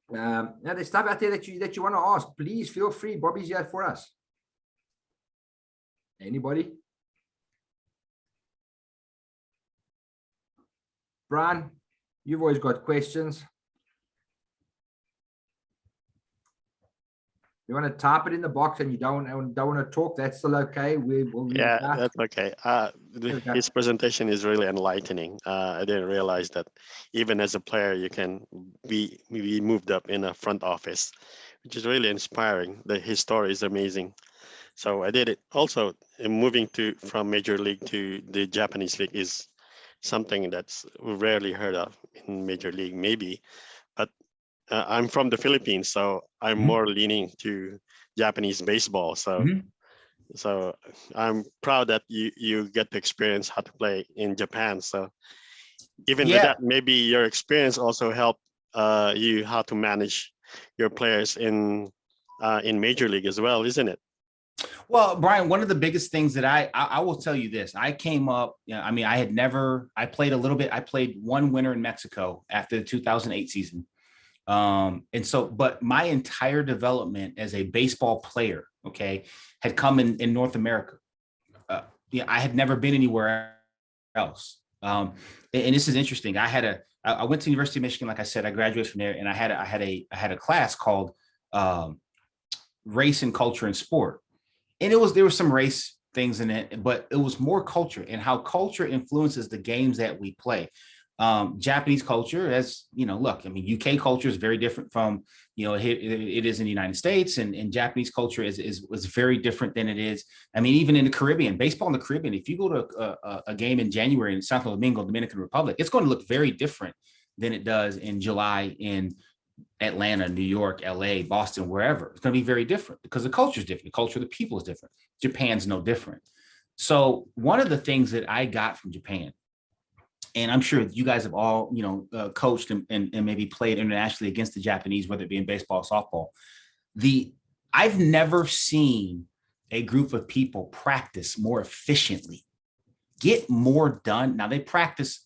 Now there's stuff out there that you want to ask. Please feel free. Bobby's here for us. Anybody? Brian, you've always got questions. You want to type it in the box and you don't want to talk, that's still okay. We'll yeah, that's okay. His presentation is really enlightening. I didn't realize that even as a player, you can be moved up in a front office, which is really inspiring. His story is amazing. So I did it. Also, moving from Major League to the Japanese League is something that's rarely heard of in Major League, maybe. But I'm from the Philippines, so I'm more leaning to Japanese baseball. So, so I'm proud that you get to experience how to play in Japan. So even with that, maybe your experience also helped you how to manage your players in Major League as well, isn't it? Well, Brian, one of the biggest things that I will tell you this, I came up, I played a little bit. I played one winter in Mexico after the 2008 season. But my entire development as a baseball player, had come in North America. I had never been anywhere else. And this is interesting. I went to the University of Michigan. Like I said, I graduated from there, and I had a class called Race and Culture in Sport. And there was some race things in it, but it was more culture and how culture influences the games that we play. Japanese culture, UK culture is very different from, it is in the United States, and Japanese culture is very different than it is. Even in the Caribbean, baseball in the Caribbean, if you go to a game in January in Santo Domingo, Dominican Republic, it's going to look very different than it does in July in Atlanta, New York, LA, Boston, wherever. It's going to be very different because the culture is different. The culture of the people is different. Japan's no different. So one of the things that I got from Japan, and I'm sure you guys have all, coached and maybe played internationally against the Japanese, whether it be in baseball or softball. I've never seen a group of people practice more efficiently, get more done. Now they practice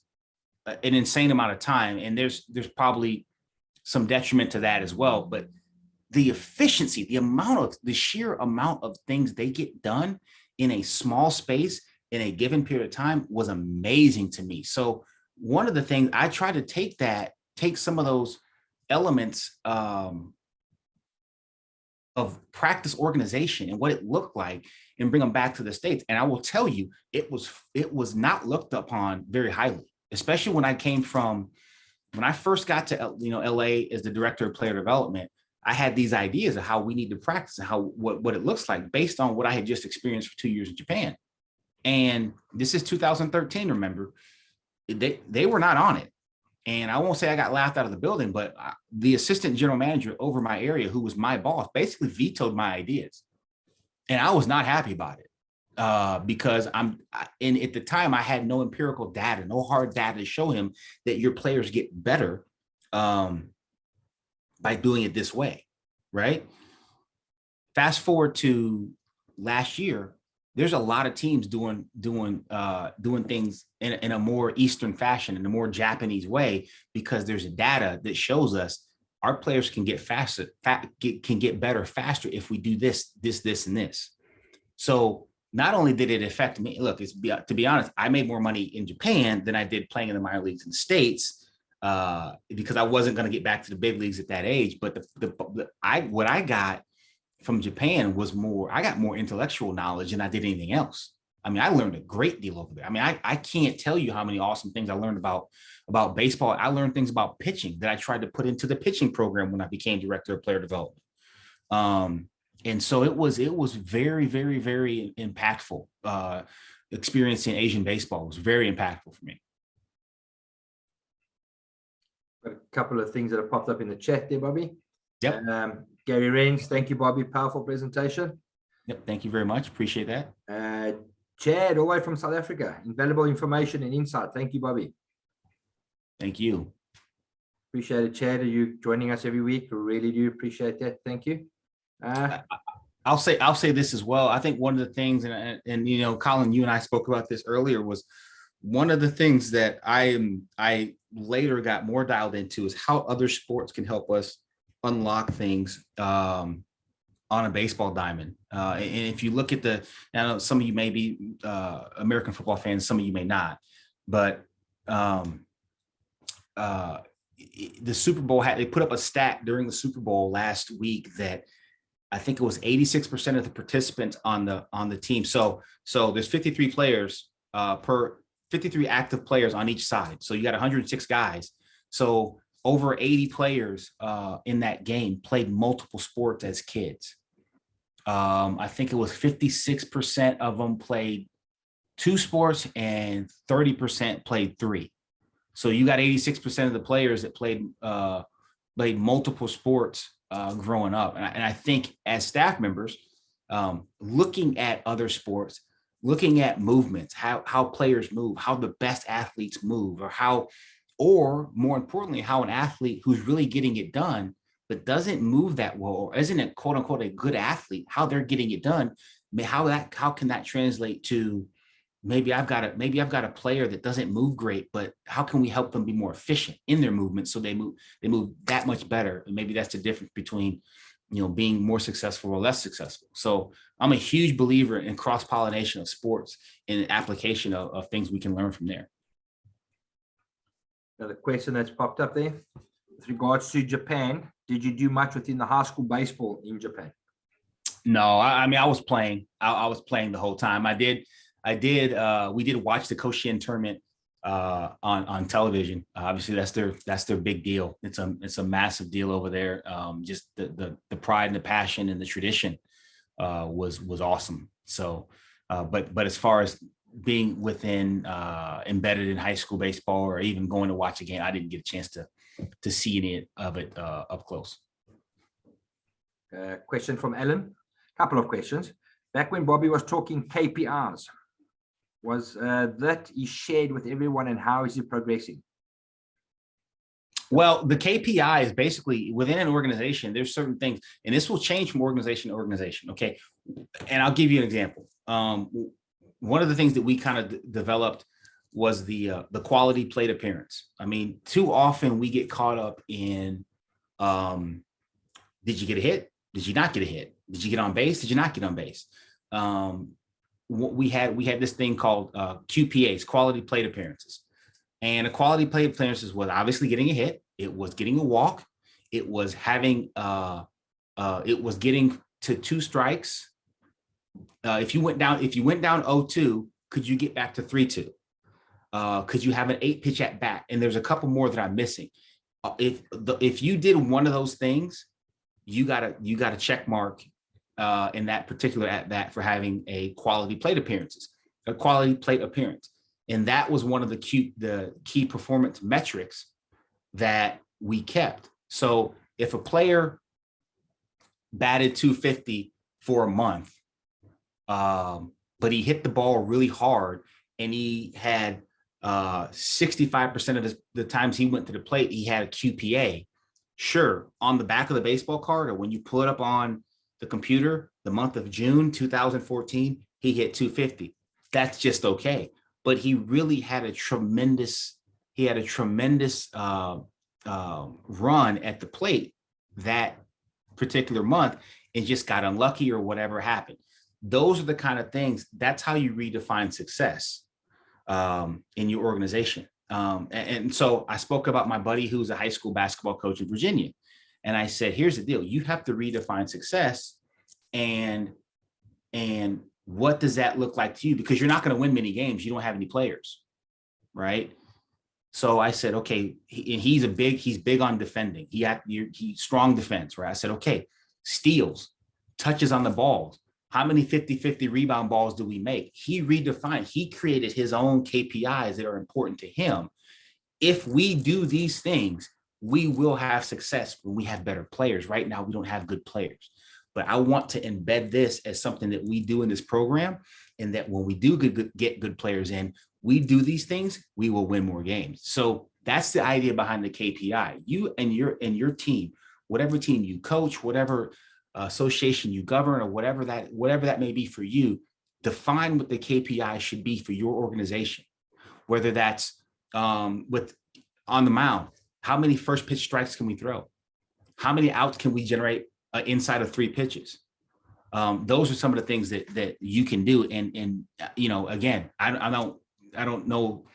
an insane amount of time, and there's probably some detriment to that as well. But the efficiency, the sheer amount of things they get done in a small space in a given period of time was amazing to me. So one of the things I try to take some of those elements of practice organization and what it looked like and bring them back to the States. And I will tell you, it was not looked upon very highly, especially when I first got to LA as the director of player development. I had these ideas of how we need to practice and what it looks like based on what I had just experienced for 2 years in Japan. And this is 2013, remember, they were not on it. And I won't say I got laughed out of the building, but the assistant general manager over my area, who was my boss, basically vetoed my ideas. And I was not happy about it because at the time I had no empirical data, no hard data to show him that your players get better by doing it this way, right? Fast forward to last year, there's a lot of teams doing things in a more Eastern fashion, in a more Japanese way, because there's data that shows us our players can get better faster if we do this, and this. So not only did it affect me, look, to be honest, I made more money in Japan than I did playing in the minor leagues in the States, because I wasn't going to get back to the big leagues at that age. But what I got from Japan was I got more intellectual knowledge than I did anything else. I mean, I learned a great deal over there. I mean, I can't tell you how many awesome things I learned about baseball. I learned things about pitching that I tried to put into the pitching program when I became director of player development. And so it was very, very, very impactful. Experiencing Asian baseball was very impactful for me. Got a couple of things that have popped up in the chat there, Bobby. Yep. Gary Renz, thank you, Bobby. Powerful presentation. Yep. Thank you very much. Appreciate that. Chad, all the way from South Africa. Invaluable information and insight. Thank you, Bobby. Thank you. Appreciate it, Chad. Are you joining us every week? We really do appreciate that. Thank you. I'll say this as well. I think one of the things, and you know, Colin, you and I spoke about this earlier, was one of the things that I later got more dialed into is how other sports can help us unlock things on a baseball diamond. And if you look at I know some of you may be American football fans, some of you may not, but the Super Bowl they put up a stat during the Super Bowl last week that I think it was 86% of the participants on the team. So there's 53 players 53 active players on each side. So you got 106 guys. So over 80 players in that game played multiple sports as kids. I think it was 56% of them played 2 sports and 30% played 3. So you got 86% of the players that played multiple sports growing up. And I think as staff members, looking at other sports, looking at movements, how players move, how the best athletes move, or more importantly, how an athlete who's really getting it done, but doesn't move that well, or isn't a quote unquote a good athlete, how they're getting it done, how can that translate to maybe I've got a player that doesn't move great, but how can we help them be more efficient in their movement so they move that much better? And maybe that's the difference between, you know, being more successful or less successful. So I'm a huge believer in cross-pollination of sports and application of things we can learn from there. Another question that's popped up there with regards to Japan. Did you do much within the high school baseball in Japan? No, I mean, I was playing. I was playing the whole time. We did watch the Koshien tournament on television. Obviously, that's their big deal. It's a massive deal over there. Just the pride and the passion and the tradition was awesome. So, but as far as being within embedded in high school baseball or even going to watch a game, I didn't get a chance to see any of it up close. Question from Alan. Couple of questions. Back when Bobby was talking KPIs, was that he shared with everyone, and how is he progressing? Well, the KPI is basically within an organization, there's certain things, and this will change from organization to organization. Okay. And I'll give you an example. One of the things that we kind of developed was the quality plate appearance. I mean, too often we get caught up in, did you get a hit? Did you not get a hit? Did you get on base? Did you not get on base? We had this thing called QPAs, quality plate appearances. And a quality plate appearances was obviously getting a hit. It was getting a walk. It was having, it was getting to 2 strikes. If you went down 0-2, could you get back to 3-2? Could you have an 8-pitch at bat? And there's a couple more that I'm missing. If you did one of those things, you got a check mark in that particular at bat for having a quality plate appearance. And that was one of the key performance metrics that we kept. So if a player batted 250 for a month, but he hit the ball really hard and he had 65% of the times he went to the plate, he had a QPA. Sure, on the back of the baseball card, or when you pull it up on the computer, the month of June 2014, he hit 250. That's just okay. But he really had a tremendous run at the plate that particular month and just got unlucky or whatever happened. those are the kind of things, that's how you redefine success in your organization. And so I spoke about my buddy who's a high school basketball coach in Virginia. And I said, here's the deal. You have to redefine success. And what does that look like to you? Because you're not going to win many games. You don't have any players, right? So I said, okay, he's big on defending. He's strong defense, right? I said, okay, steals, touches on the balls. How many 50-50 rebound balls do we make? He redefined, he created his own KPIs that are important to him. If we do these things, we will have success when we have better players. Right now, we don't have good players. But I want to embed this as something that we do in this program, and that when we do get good players in, we do these things, we will win more games. So that's the idea behind the KPI. You and your team, whatever team you coach, whatever association you govern, or whatever that may be for you, define what the KPI should be for your organization. Whether that's with on the mound, how many first pitch strikes can we throw? How many outs can we generate inside of 3 pitches? Those are some of the things that you can do. And again, I don't know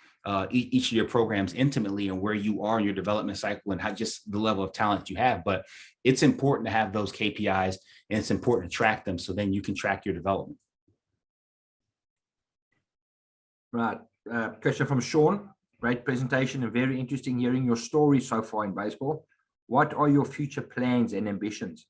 each of your programs intimately and where you are in your development cycle and how just the level of talent you have, but it's important to have those KPIs, and it's important to track them so then you can track your development. Right. Question from Sean. Great presentation and very interesting hearing your story so far in baseball. What are your future plans and ambitions?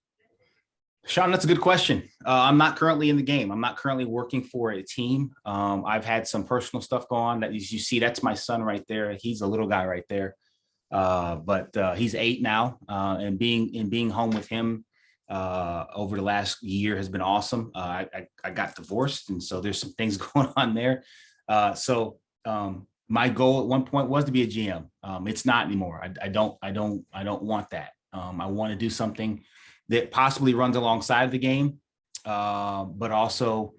Sean, that's a good question. I'm not currently in the game. I'm not currently working for a team. I've had some personal stuff go on. That you see, that's my son right there. He's a little guy right there. But he's 8 now, and being home with him over the last year has been awesome. I got divorced, and so there's some things going on there. So my goal at one point was to be a GM. It's not anymore. I don't want that. I want to do something that possibly runs alongside the game, but also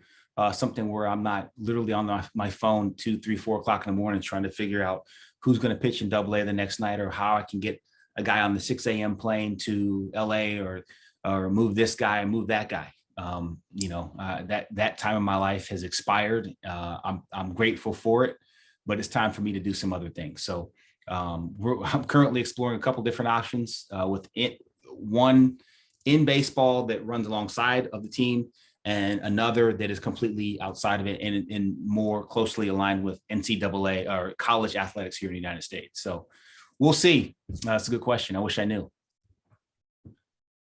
something where I'm not literally on my phone 2, 3, 4 o'clock in the morning trying to figure out who's going to pitch in AA the next night, or how I can get a guy on the 6 a.m. plane to LA, or move this guy and move that guy. That time of my life has expired. I'm grateful for it, but it's time for me to do some other things. So I'm currently exploring a couple different options with it. One in baseball that runs alongside of the team, and another that is completely outside of it and more closely aligned with NCAA or college athletics here in the United States. So we'll see. That's a good question. I wish I knew.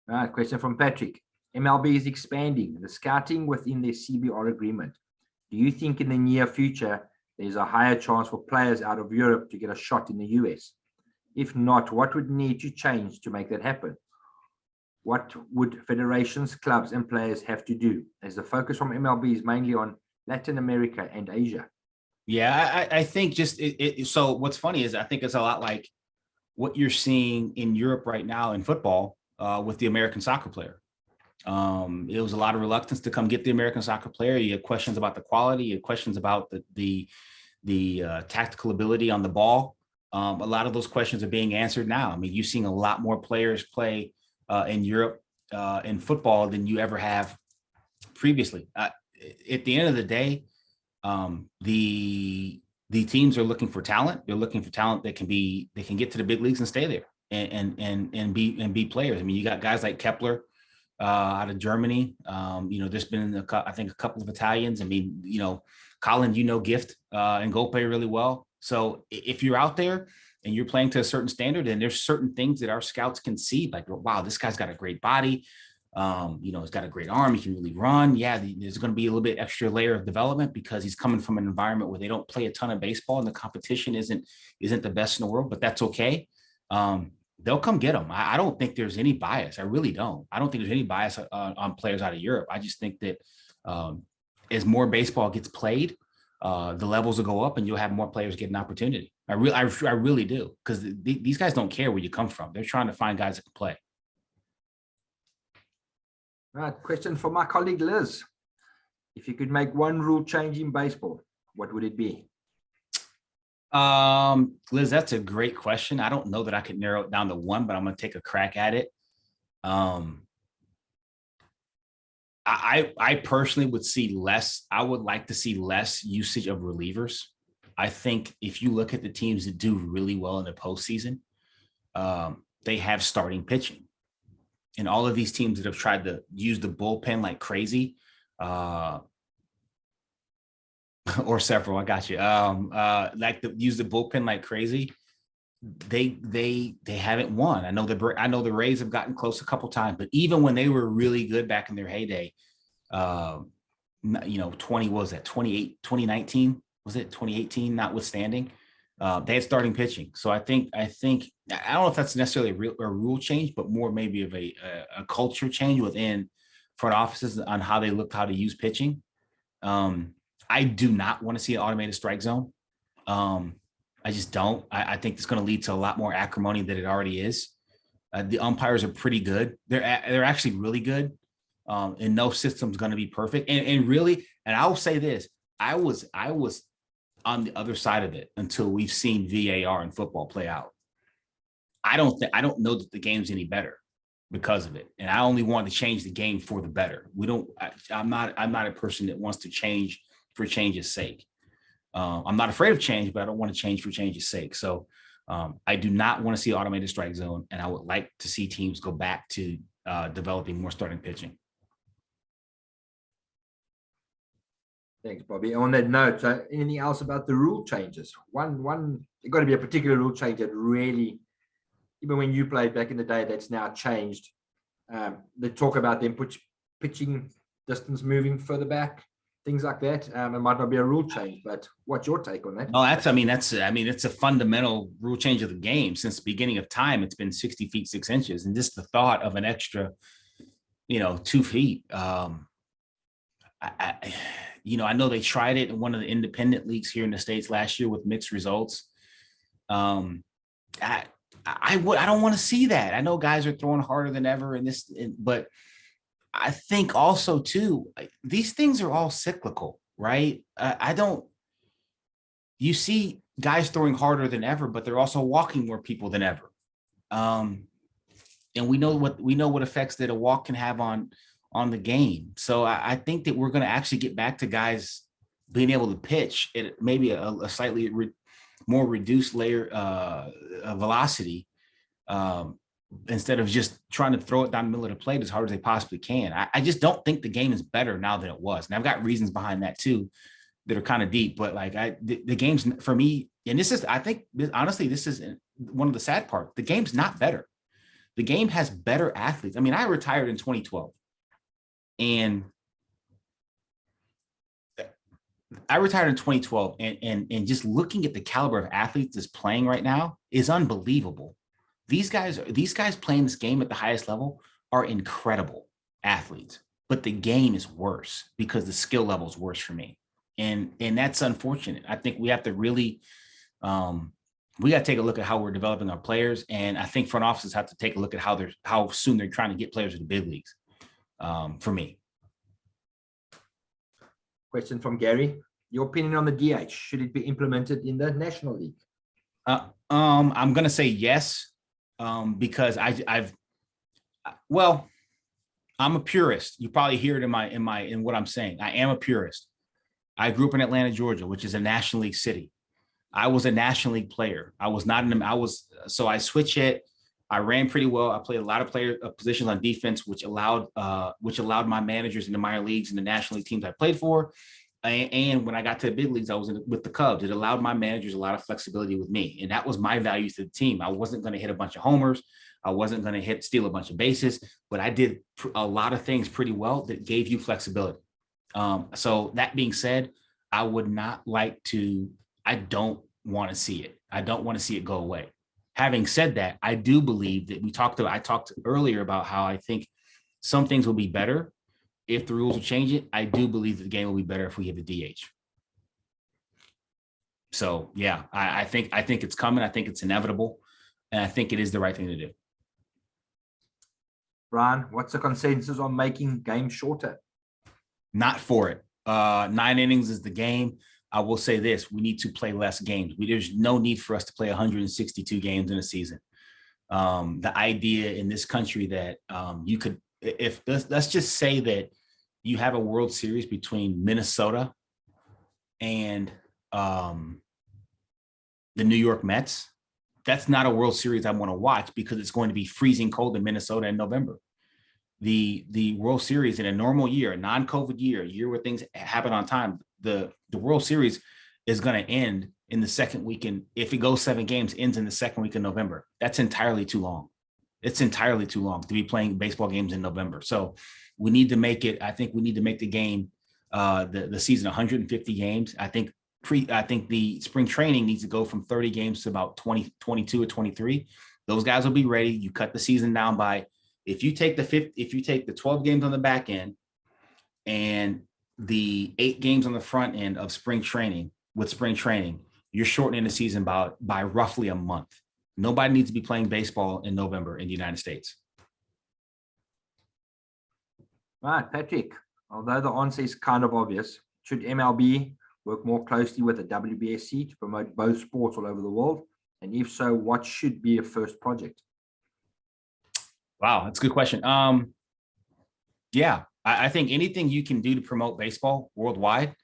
All right, question from Patrick. MLB is expanding the scouting within their CBR agreement. Do you think in the near future, there's a higher chance for players out of Europe to get a shot in the US? If not, what would need to change to make that happen? What would federations, clubs, and players have to do, as the focus from MLB is mainly on Latin America and Asia? Yeah, I think just so what's funny is I think it's a lot like what you're seeing in Europe right now in football with the American soccer player. It was a lot of reluctance to come get the American soccer player. You had questions about the quality, you had questions about the tactical ability on the ball. A lot of those questions are being answered now. I mean, you're seeing a lot more players play in Europe in football than you ever have previously. At the end of the day, the teams are looking for talent. They're looking for talent that they can get to the big leagues and stay there and be players. I mean, you got guys like Kepler out of Germany. There's been I think a couple of Italians. I mean, Colin, Gift and Golpe really well. So if you're out there and you're playing to a certain standard, and there's certain things that our scouts can see, like, wow, this guy's got a great body. He's got a great arm. He can really run. Yeah, there's going to be a little bit extra layer of development because he's coming from an environment where they don't play a ton of baseball and the competition isn't the best in the world, but that's okay. They'll come get them. I don't think there's any bias. I really don't. I don't think there's any bias on players out of Europe. I just think that as more baseball gets played, the levels will go up and you'll have more players get an opportunity. I really do, because these guys don't care where you come from. They're trying to find guys that can play. All right, question from my colleague Liz. If you could make one rule change in baseball, what would it be? Liz, that's a great question. I don't know that I could narrow it down to one, but I'm going to take a crack at it. I personally would see less. I would like to see less usage of relievers. I think if you look at the teams that do really well in the postseason, they have starting pitching. And all of these teams that have tried to use the bullpen like crazy, or several, I got you. Like use the bullpen like crazy. They haven't won. I know the Rays have gotten close a couple times, but even when they were really good back in their heyday, 2019, was it 2018, notwithstanding, they had starting pitching. So I don't know if that's necessarily a rule change, but more maybe of a culture change within front offices on how they look, how to use pitching. I do not want to see an automated strike zone. I just don't. I think it's going to lead to a lot more acrimony than it already is. The umpires are pretty good. They're actually really good. And no system's going to be perfect. And really, and I'll say this, I was on the other side of it until we've seen VAR in football play out. I don't know that the game's any better because of it. And I only want to change the game for the better. I'm not a person that wants to change for change's sake. I'm not afraid of change, but I don't want to change for change's sake. So I do not want to see automated strike zone. And I would like to see teams go back to developing more starting pitching. Thanks, Bobby. On that note, anything else about the rule changes? One, it's got to be a particular rule change that really, even when you played back in the day, that's now changed. They talk about them pitching distance moving further back, things like that. It might not be a rule change, but what's your take on that? Oh, it's a fundamental rule change of the game. Since the beginning of time, it's been 60 feet, 6 inches. And just the thought of an extra, 2 feet. I know they tried it in one of the independent leagues here in the States last year with mixed results. I don't want to see that. I know guys are throwing harder than ever but I think also too, these things are all cyclical, right? You see guys throwing harder than ever, but they're also walking more people than ever. And we know what effects that a walk can have on the game. So I think that we're going to actually get back to guys being able to pitch at maybe a slightly more reduced layer velocity, instead of just trying to throw it down the middle of the plate as hard as they possibly can. I just don't think the game is better now than it was. And I've got reasons behind that too that are kind of deep, but the game's, for me, and this is one of the sad parts. The game's not better. The game has better athletes. I mean, I retired in 2012. And and just looking at the caliber of athletes that's playing right now is unbelievable. These guys playing this game at the highest level are incredible athletes, but the game is worse because the skill level is worse for me. And that's unfortunate. I think we have to really, we got to take a look at how we're developing our players. And I think front offices have to take a look at how soon they're trying to get players to the big leagues. For me. Question from Gary. Your opinion on the DH? Should it be implemented in the National League? I'm going to say yes, because I'm a purist. You probably hear it in what I'm saying. I am a purist. I grew up in Atlanta, Georgia, which is a National League city. I was a National League player. So I switch it. I ran pretty well. I played a lot of positions on defense, which allowed my managers in the minor leagues and the National League teams I played for. And when I got to the big leagues, I was with the Cubs. It allowed my managers a lot of flexibility with me. And that was my value to the team. I wasn't going to hit a bunch of homers. I wasn't going to steal a bunch of bases, but I did a lot of things pretty well that gave you flexibility. So that being said, I don't want to see it. I don't want to see it go away. Having said that, I do believe that I talked earlier about how I think some things will be better if the rules will change it. I do believe that the game will be better if we have a DH. So yeah, I think it's coming. I think it's inevitable. And I think it is the right thing to do. Brian, what's the consensus on making games shorter? Not for it. 9 innings is the game. I will say this: we need to play less games. There's no need for us to play 162 games in a season. The idea in this country that you could, let's just say that you have a World Series between Minnesota and the New York Mets, that's not a World Series I want to watch because it's going to be freezing cold in Minnesota in November. The World Series in a normal year, a non-COVID year, a year where things happen on time, the World Series is going to end in the second weekend. If it goes 7 games, ends in the second week of November. That's entirely too long. It's entirely too long to be playing baseball games in November. So we need to make it. I think we need to make the game, the season 150 games. I think the spring training needs to go from 30 games to about 20, 22 or 23. Those guys will be ready. You cut the season down by, if you take the 12 games on the back end and the 8 games on the front end of spring training, you're shortening the season by roughly a month. Nobody needs to be playing baseball in November in the United States. Right, Patrick, although the answer is kind of obvious, should MLB work more closely with the WBSC to promote both sports all over the world? And if so, what should be a first project? Wow, that's a good question. Yeah, I think anything you can do to promote baseball worldwide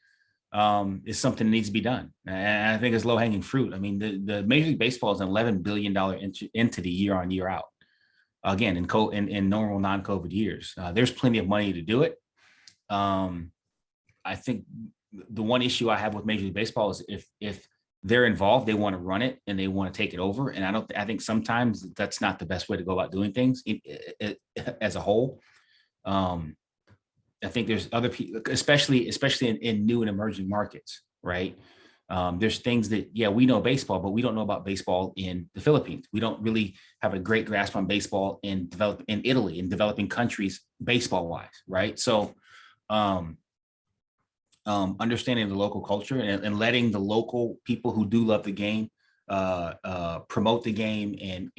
is something that needs to be done. And I think it's low-hanging fruit. I mean, the Major League Baseball is an $11 billion entity year on, year out. Again, in normal non-COVID years, there's plenty of money to do it. I think the one issue I have with Major League Baseball is if they're involved, they want to run it and they want to take it over. And I think sometimes that's not the best way to go about doing things as a whole. I think there's other people, especially in new and emerging markets, right? There's things that, yeah, we know baseball, but we don't know about baseball in the Philippines. We don't really have a great grasp on baseball in Italy, in developing countries, baseball wise, right? So, understanding the local culture and letting the local people who do love the game promote the game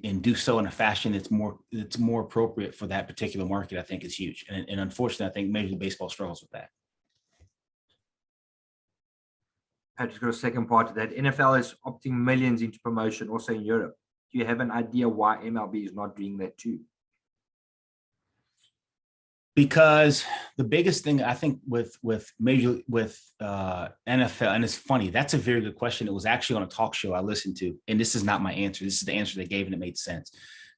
and do so in a fashion that's more appropriate for that particular market, I think is huge. And unfortunately, I think Major League Baseball struggles with that. Patrick's got a second part to that. NFL is opting millions into promotion also in Europe. Do you have an idea why MLB is not doing that too? Because the biggest thing I think with NFL, and it's funny, that's a very good question. It was actually on a talk show I listened to, and this is not my answer. This is the answer they gave, and it made sense.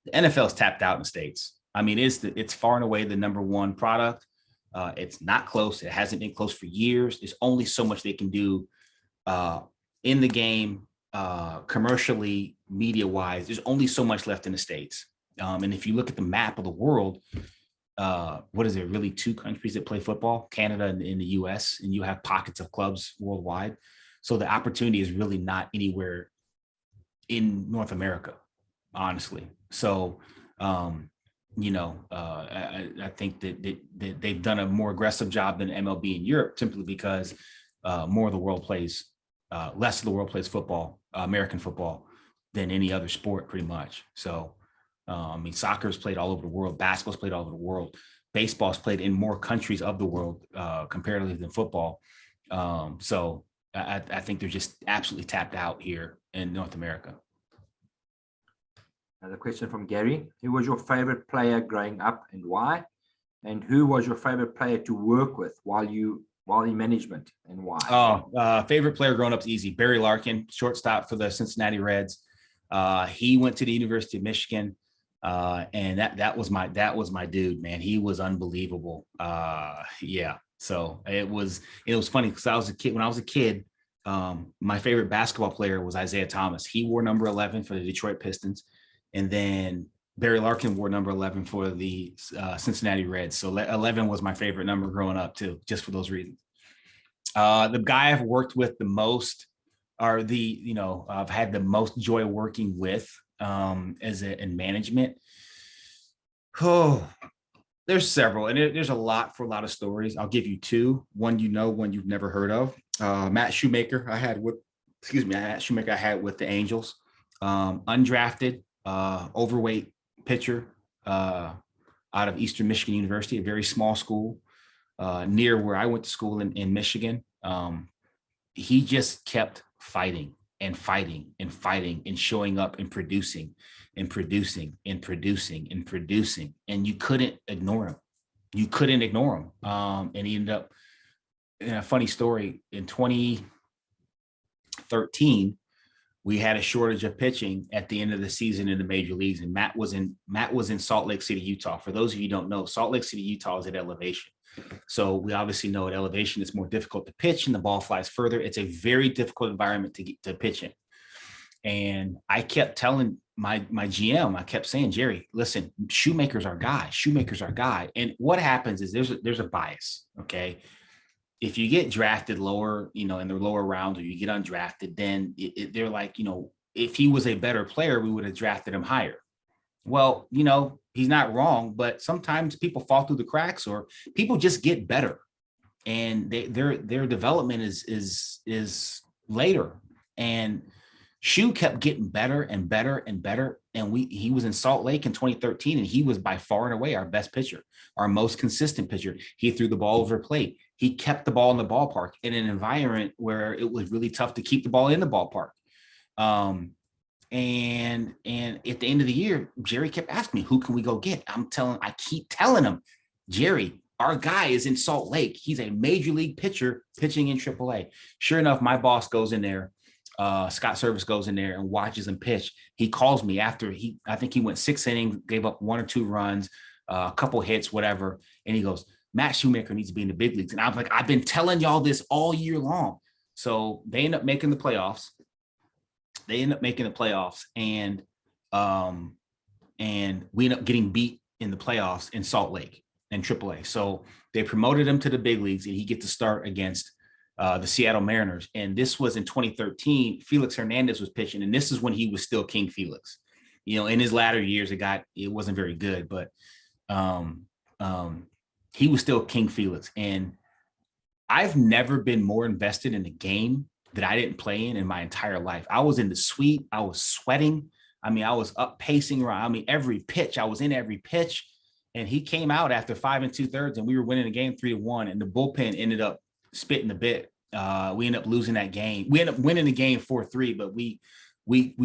The NFL is tapped out in the States. I mean, it's far and away the number one product. It's not close. It hasn't been close for years. There's only so much they can do in the game, commercially, media-wise. There's only so much left in the States. And if you look at the map of the world, what is there, really 2 countries that play football, Canada and in the US, and you have pockets of clubs worldwide. So the opportunity is really not anywhere in North America, honestly. So, I think that they've done a more aggressive job than MLB in Europe, simply because more of the world plays, less of the world plays football, American football, than any other sport, pretty much. So, I mean, soccer's played all over the world. Basketball's played all over the world. Baseball's played in more countries of the world comparatively than football. So I think they're just absolutely tapped out here in North America. Another question from Gary. Who was your favorite player growing up and why? And who was your favorite player to work with while in management and why? Favorite player growing up is easy. Barry Larkin, shortstop for the Cincinnati Reds. He went to the University of Michigan. And that was my dude, man. He was unbelievable. Yeah. So it was funny because when I was a kid, my favorite basketball player was Isaiah Thomas. He wore number 11 for the Detroit Pistons. And then Barry Larkin wore number 11 for the Cincinnati Reds. So 11 was my favorite number growing up too, just for those reasons. The guy I've worked with the most I've had the most joy working with in management. There's several, and there's a lot of stories. I'll give you 2. One one you've never heard of. Matt Shoemaker I had with the Angels. Undrafted, overweight pitcher out of Eastern Michigan University, a very small school near where I went to school in Michigan. He just kept fighting. and fighting and fighting and showing up and producing and producing and producing and producing. And you couldn't ignore him. You couldn't ignore him. And he ended up, in a funny story, in 2013, we had a shortage of pitching at the end of the season in the major leagues. And Matt was in Salt Lake City, Utah. For those of you who don't know, Salt Lake City, Utah is at elevation. So we obviously know at elevation, it's more difficult to pitch and the ball flies further. It's a very difficult environment to get to pitch in. And I kept telling my GM, I kept saying, Jerry, listen, Shoemaker's our guy. Shoemaker's our guy. And what happens is there's a bias. Okay. If you get drafted lower, in the lower rounds, or you get undrafted, then they're like, if he was a better player, we would have drafted him higher. Well, he's not wrong, but sometimes people fall through the cracks, or people just get better, and their development is later. And Shu kept getting better and better and better. And he was in Salt Lake in 2013, and he was by far and away our best pitcher, our most consistent pitcher. He threw the ball over plate. He kept the ball in the ballpark in an environment where it was really tough to keep the ball in the ballpark. And at the end of the year, Jerry kept asking me, who can we go get? I keep telling him, Jerry, our guy is in Salt Lake. He's a major league pitcher pitching in AAA. Sure enough, my boss goes in there. Scott Service goes in there and watches him pitch. He calls me after I think he went 6 innings, gave up 1 or 2 runs, a couple hits, whatever. And he goes, Matt Shoemaker needs to be in the big leagues. And I was like, I've been telling y'all this all year long. So they end up making the playoffs. And we end up getting beat in the playoffs in Salt Lake in AAA. So they promoted him to the big leagues, and he gets to start against the Seattle Mariners. And this was in 2013. Felix Hernandez was pitching, and this is when he was still King Felix. In his latter years, it wasn't very good, but he was still King Felix. And I've never been more invested in a game that I didn't play in my entire life. I was in the suite. I was sweating. I was up pacing around. Every pitch, I was in every pitch. And he came out after 5 2/3, and we were winning the game 3-1. And the bullpen ended up spitting the bit. We ended up losing that game. We ended up winning the game 4-3, but we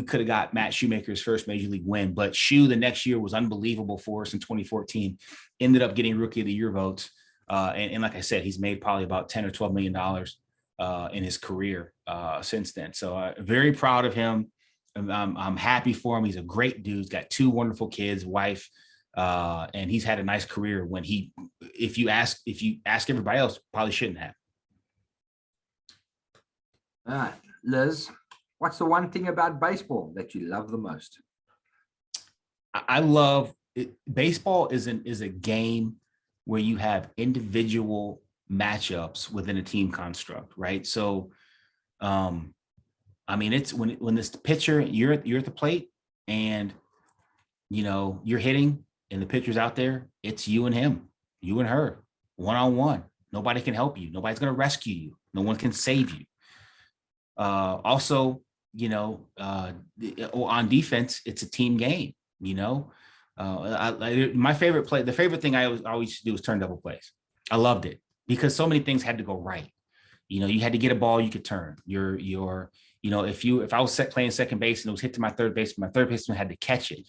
could have got Matt Shoemaker's first major league win. But Shu the next year was unbelievable for us in 2014. Ended up getting Rookie of the Year votes. And like I said, he's made probably about $10 or $12 million in his career since then. So very proud of him. I'm happy for him. He's a great dude. He's got 2 wonderful kids, wife, and he's had a nice career. If you ask everybody else, probably shouldn't have. All right, Liz, what's the one thing about baseball that you love the most? I love it. Baseball is a game where you have individual matchups within a team construct, right? So, it's when this pitcher, you're at the plate, and you're hitting, and the pitcher's out there. It's you and him, you and her, one-on-one. Nobody can help you. Nobody's going to rescue you. No one can save you. Also, on defense, it's a team game. My favorite play, the favorite thing I always used to do was turn double plays. I loved it because so many things had to go right. You had to get a ball you could turn. If I was playing second base and it was hit to my third baseman, my third baseman had to catch it.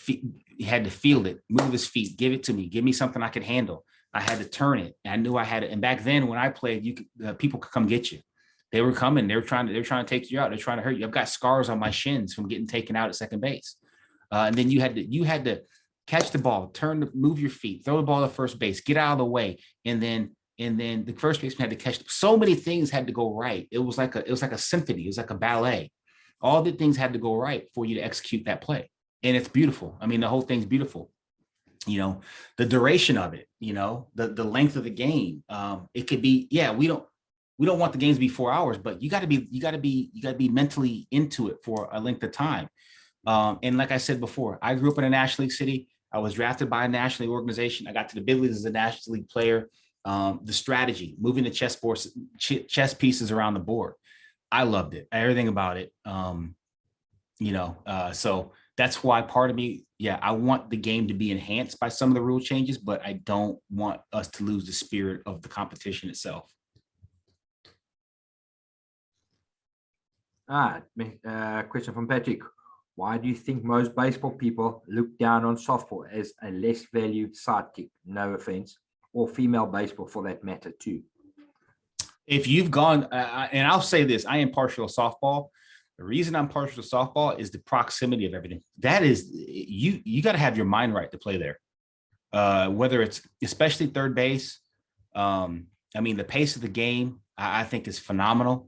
He had to field it, move his feet, give it to me, give me something I could handle. I had to turn it. I knew I had it. And back then when I played, people could come get you. They were coming. They were trying to take you out. They're trying to hurt you. I've got scars on my shins from getting taken out at second base. And then you had to catch the ball, move your feet, throw the ball to first base, get out of the way, and then the first baseman had to catch. So many things had to go right. It was like a symphony. It was like a ballet. All the things had to go right for you to execute that play, and it's beautiful. The whole thing's beautiful. The duration of it. The length of the game. It could be. Yeah, we don't want the games to be 4 hours, but you got to be mentally into it for a length of time. And like I said before, I grew up in a National League city. I was drafted by a National League organization. I got to the big leagues as a National League player. The strategy, moving the chess pieces around the board. I loved it. Everything about it. So that's why part of me, I want the game to be enhanced by some of the rule changes, but I don't want us to lose the spirit of the competition itself. Question from Patrick. Why do you think most baseball people look down on softball as a less valued sidekick? No offense, or female baseball for that matter too. If you've gone, and I'll say this, I am partial to softball. The reason I'm partial to softball is the proximity of everything. That is, you got to have your mind right to play there. Whether it's especially third base. I mean, the pace of the game, I think is phenomenal.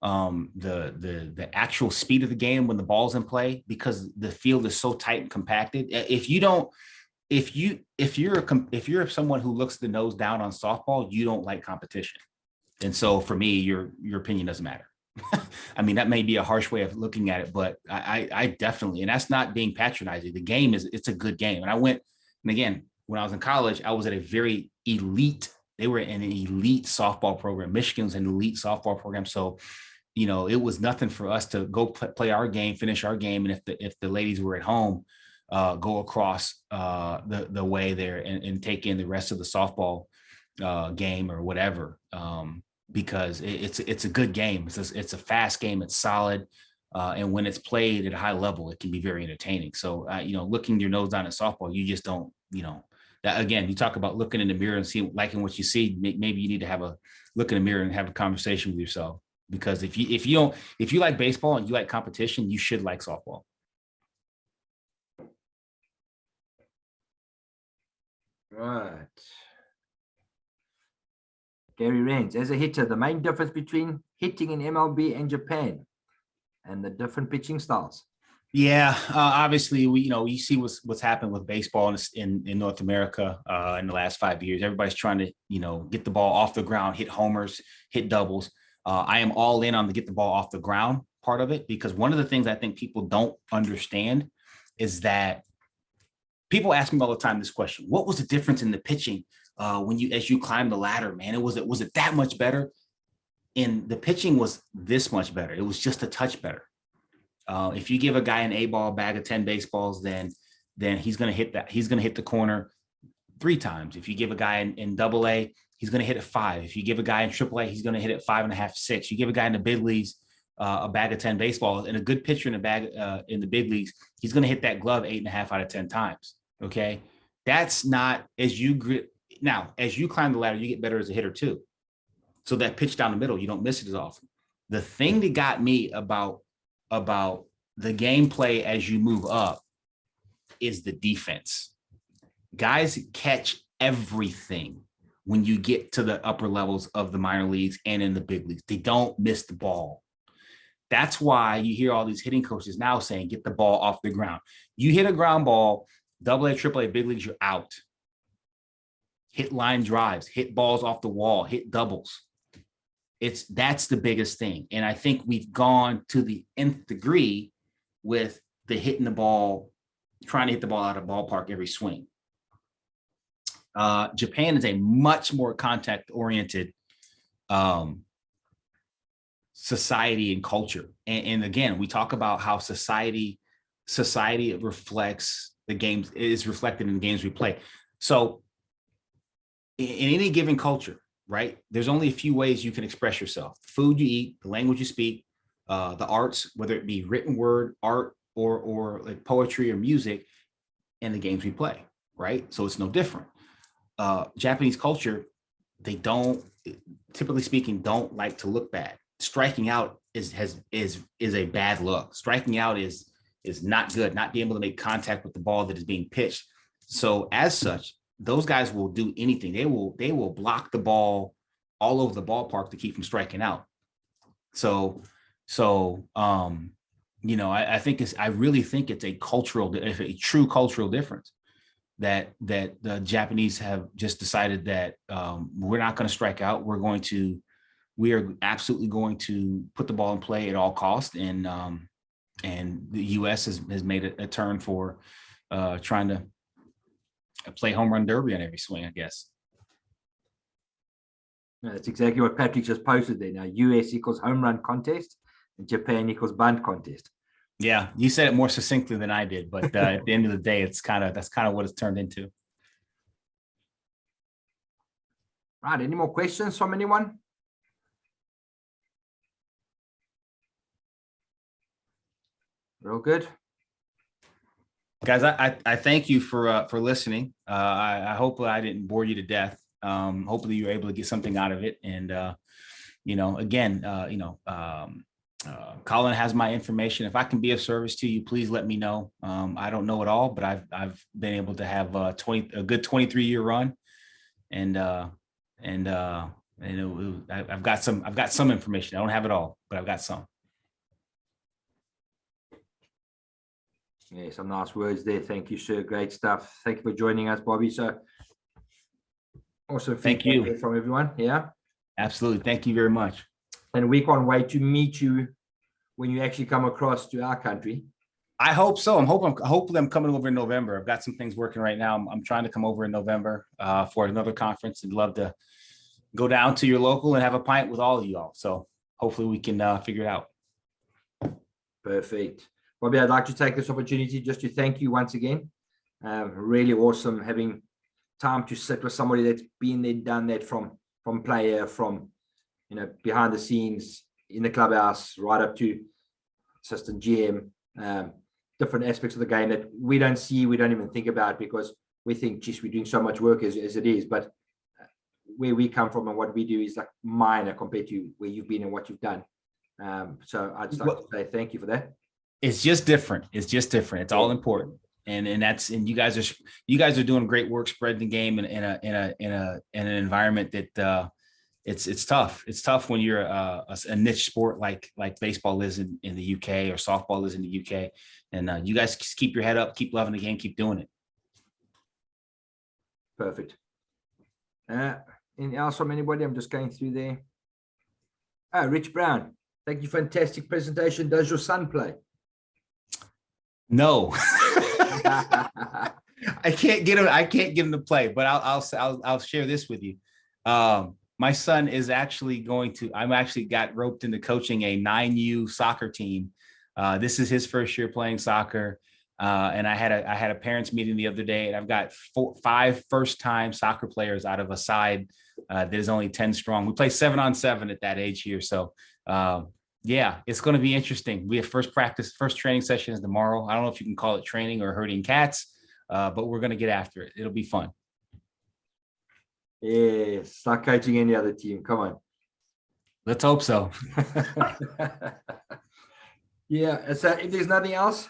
The actual speed of the game when the ball's in play, because the field is so tight and compacted. If you're someone who looks the nose down on softball, you don't like competition. And so for me, your opinion doesn't matter. I mean, that may be a harsh way of looking at it, but I definitely, and that's not being patronizing. The game it's a good game. And again, when I was in college, I was at a very elite, they were in an elite softball program. Michigan's an elite softball program. So, it was nothing for us to go play our game, finish our game. And if the ladies were at home, go across the way there and take in the rest of the softball game or whatever, because it's a good game. It's a fast game. It's solid. And when it's played at a high level, it can be very entertaining. So, looking your nose down at softball, you just don't, that, again, you talk about looking in the mirror and liking what you see. Maybe you need to have a look in the mirror and have a conversation with yourself, because if you like baseball and you like competition, you should like softball. Right. Gary Rains, as a hitter, the main difference between hitting in MLB and Japan and the different pitching styles. Yeah, obviously, you see what's happened with baseball in North America in the last 5 years. Everybody's trying to, get the ball off the ground, hit homers, hit doubles. I am all in on the get the ball off the ground part of it, because one of the things I think people don't understand is that people ask me all the time this question: what was the difference in the pitching as you climb the ladder, man? Was it that much better? And the pitching was this much better. It was just a touch better. If you give a guy an A-ball bag of 10 baseballs, then he's going to hit that. He's going to hit the corner 3 times. If you give a guy in AA, he's going to hit it 5. If you give a guy in AAA, he's going to hit it 5.5, 6. You give a guy in the big leagues a bag of 10 baseballs, and a good pitcher in the big leagues, he's going to hit that glove 8.5 out of 10 times. Okay, that's not as you climb the ladder, you get better as a hitter too. So that pitch down the middle, you don't miss it as often. The thing that got me about the gameplay as you move up is the defense. Guys catch everything when you get to the upper levels of the minor leagues and in the big leagues. They don't miss the ball. That's why you hear all these hitting coaches now saying, get the ball off the ground. You hit a ground ball, AA, AAA, big leagues, you're out. Hit line drives, hit balls off the wall, hit doubles. That's the biggest thing. And I think we've gone to the nth degree with the hitting the ball, trying to hit the ball out of the ballpark every swing. Japan is a much more contact-oriented society and culture. And again, we talk about how society reflects the games, is reflected in the games we play. So in any given culture, right, there's only a few ways you can express yourself: the food you eat, the language you speak, the arts, whether it be written word, art, or like poetry or music, and the games we play, right? So it's no different. Japanese culture, they don't, typically speaking, don't like to look bad. Striking out is a bad look. Striking out is not good. Not being able to make contact with the ball that is being pitched. So as such, those guys will do anything. They will block the ball all over the ballpark to keep from striking out. So I really think it's a true cultural difference that the Japanese have just decided that we're not going to strike out. We are absolutely going to put the ball in play at all costs. And the U.S. has made a turn for trying to play home run derby on every swing, I guess. That's exactly what Patrick just posted there. Now, US equals home run contest and Japan equals bunt contest. Yeah, you said it more succinctly than I did, but at the end of the day, that's kind of what it's turned into. Right. Any more questions from anyone? Real good. Guys, I thank you for listening. I hope I didn't bore you to death. Hopefully you were able to get something out of it. And again, Colin has my information. If I can be of service to you, please let me know. I don't know it all, but I've been able to have a good 23-year run, and I've got some information. I don't have it all, but I've got some. Yeah, some nice words there. Thank you, sir. Great stuff. Thank you for joining us, Bobby. So also thank you from everyone. Yeah, absolutely. Thank you very much. And we can't wait to meet you when you actually come across to our country. I hope so. Hopefully I'm coming over in November. I've got some things working right now. I'm trying to come over in November for another conference, and love to go down to your local and have a pint with all of you all. So hopefully we can figure it out. Perfect. Bobby, I'd like to take this opportunity just to thank you once again. Really awesome having time to sit with somebody that's been there, done that, from player, from behind the scenes in the clubhouse, right up to assistant GM, different aspects of the game that we don't see, we don't even think about, because we think, geez, we're doing so much work as it is. But where we come from and what we do is like minor compared to where you've been and what you've done. So I'd just like to say thank you for that. It's just different. It's all important. And you guys are doing great work spreading the game in an environment that it's tough. It's tough when you're a niche sport like baseball is in the UK, or softball is in the UK. And you guys just keep your head up, keep loving the game, keep doing it. Perfect. Anything else from anybody? I'm just going through there. Rich Brown, thank you. Fantastic presentation. Does your son play? No. I can't get him to play, but I'll share this with you. My son is actually I'm actually got roped into coaching a 9U soccer team. This is his first year playing soccer. And I had a parents meeting the other day, and I've got 5 first-time soccer players out of a side that is only 10 strong. We play 7-on-7 at that age here. So yeah, it's going to be interesting. We have first training session is tomorrow. I don't know if you can call it training or herding cats, but we're going to get after it. It'll be fun. Yeah, start coaching any other team. Come on. Let's hope so. Yeah, so if there's nothing else,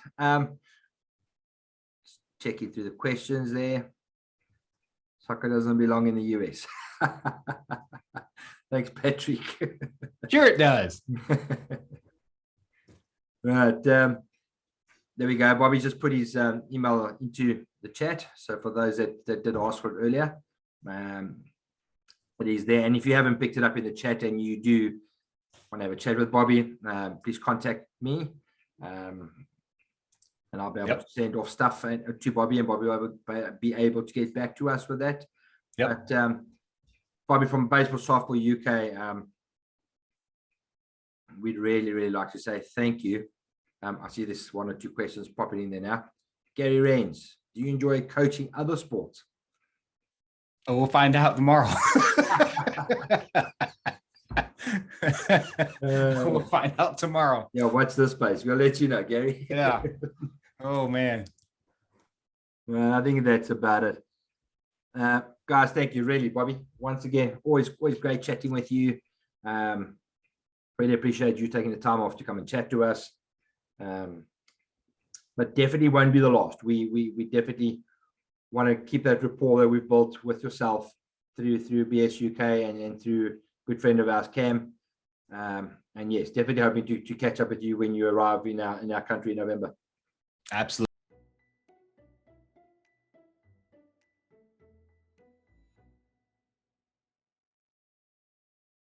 checking through the questions there. Soccer doesn't belong in the US. Thanks, Patrick. Sure it does. Right. There we go. Bobby just put his email into the chat. So for those that did ask for it earlier, it is there. And if you haven't picked it up in the chat and you do want to have a chat with Bobby, please contact me. And I'll be able to send off stuff to Bobby, and Bobby will be able to get back to us with that. But Bobby from Baseball Softball UK, we'd really like to say thank you. I see this 1 or 2 questions popping in there now. Gary Rains, do you enjoy coaching other sports? Oh, we'll find out tomorrow. We'll find out tomorrow. Yeah, watch this space. We'll let you know, Gary. Yeah. Oh, man. I think that's about it. Guys, thank you, really, Bobby. Once again, always great chatting with you. Really appreciate you taking the time off to come and chat to us. But definitely won't be the last. We definitely want to keep that rapport that we've built with yourself through BS UK and through a good friend of ours, Cam. And yes, definitely hoping to catch up with you when you arrive in our country in November. Absolutely.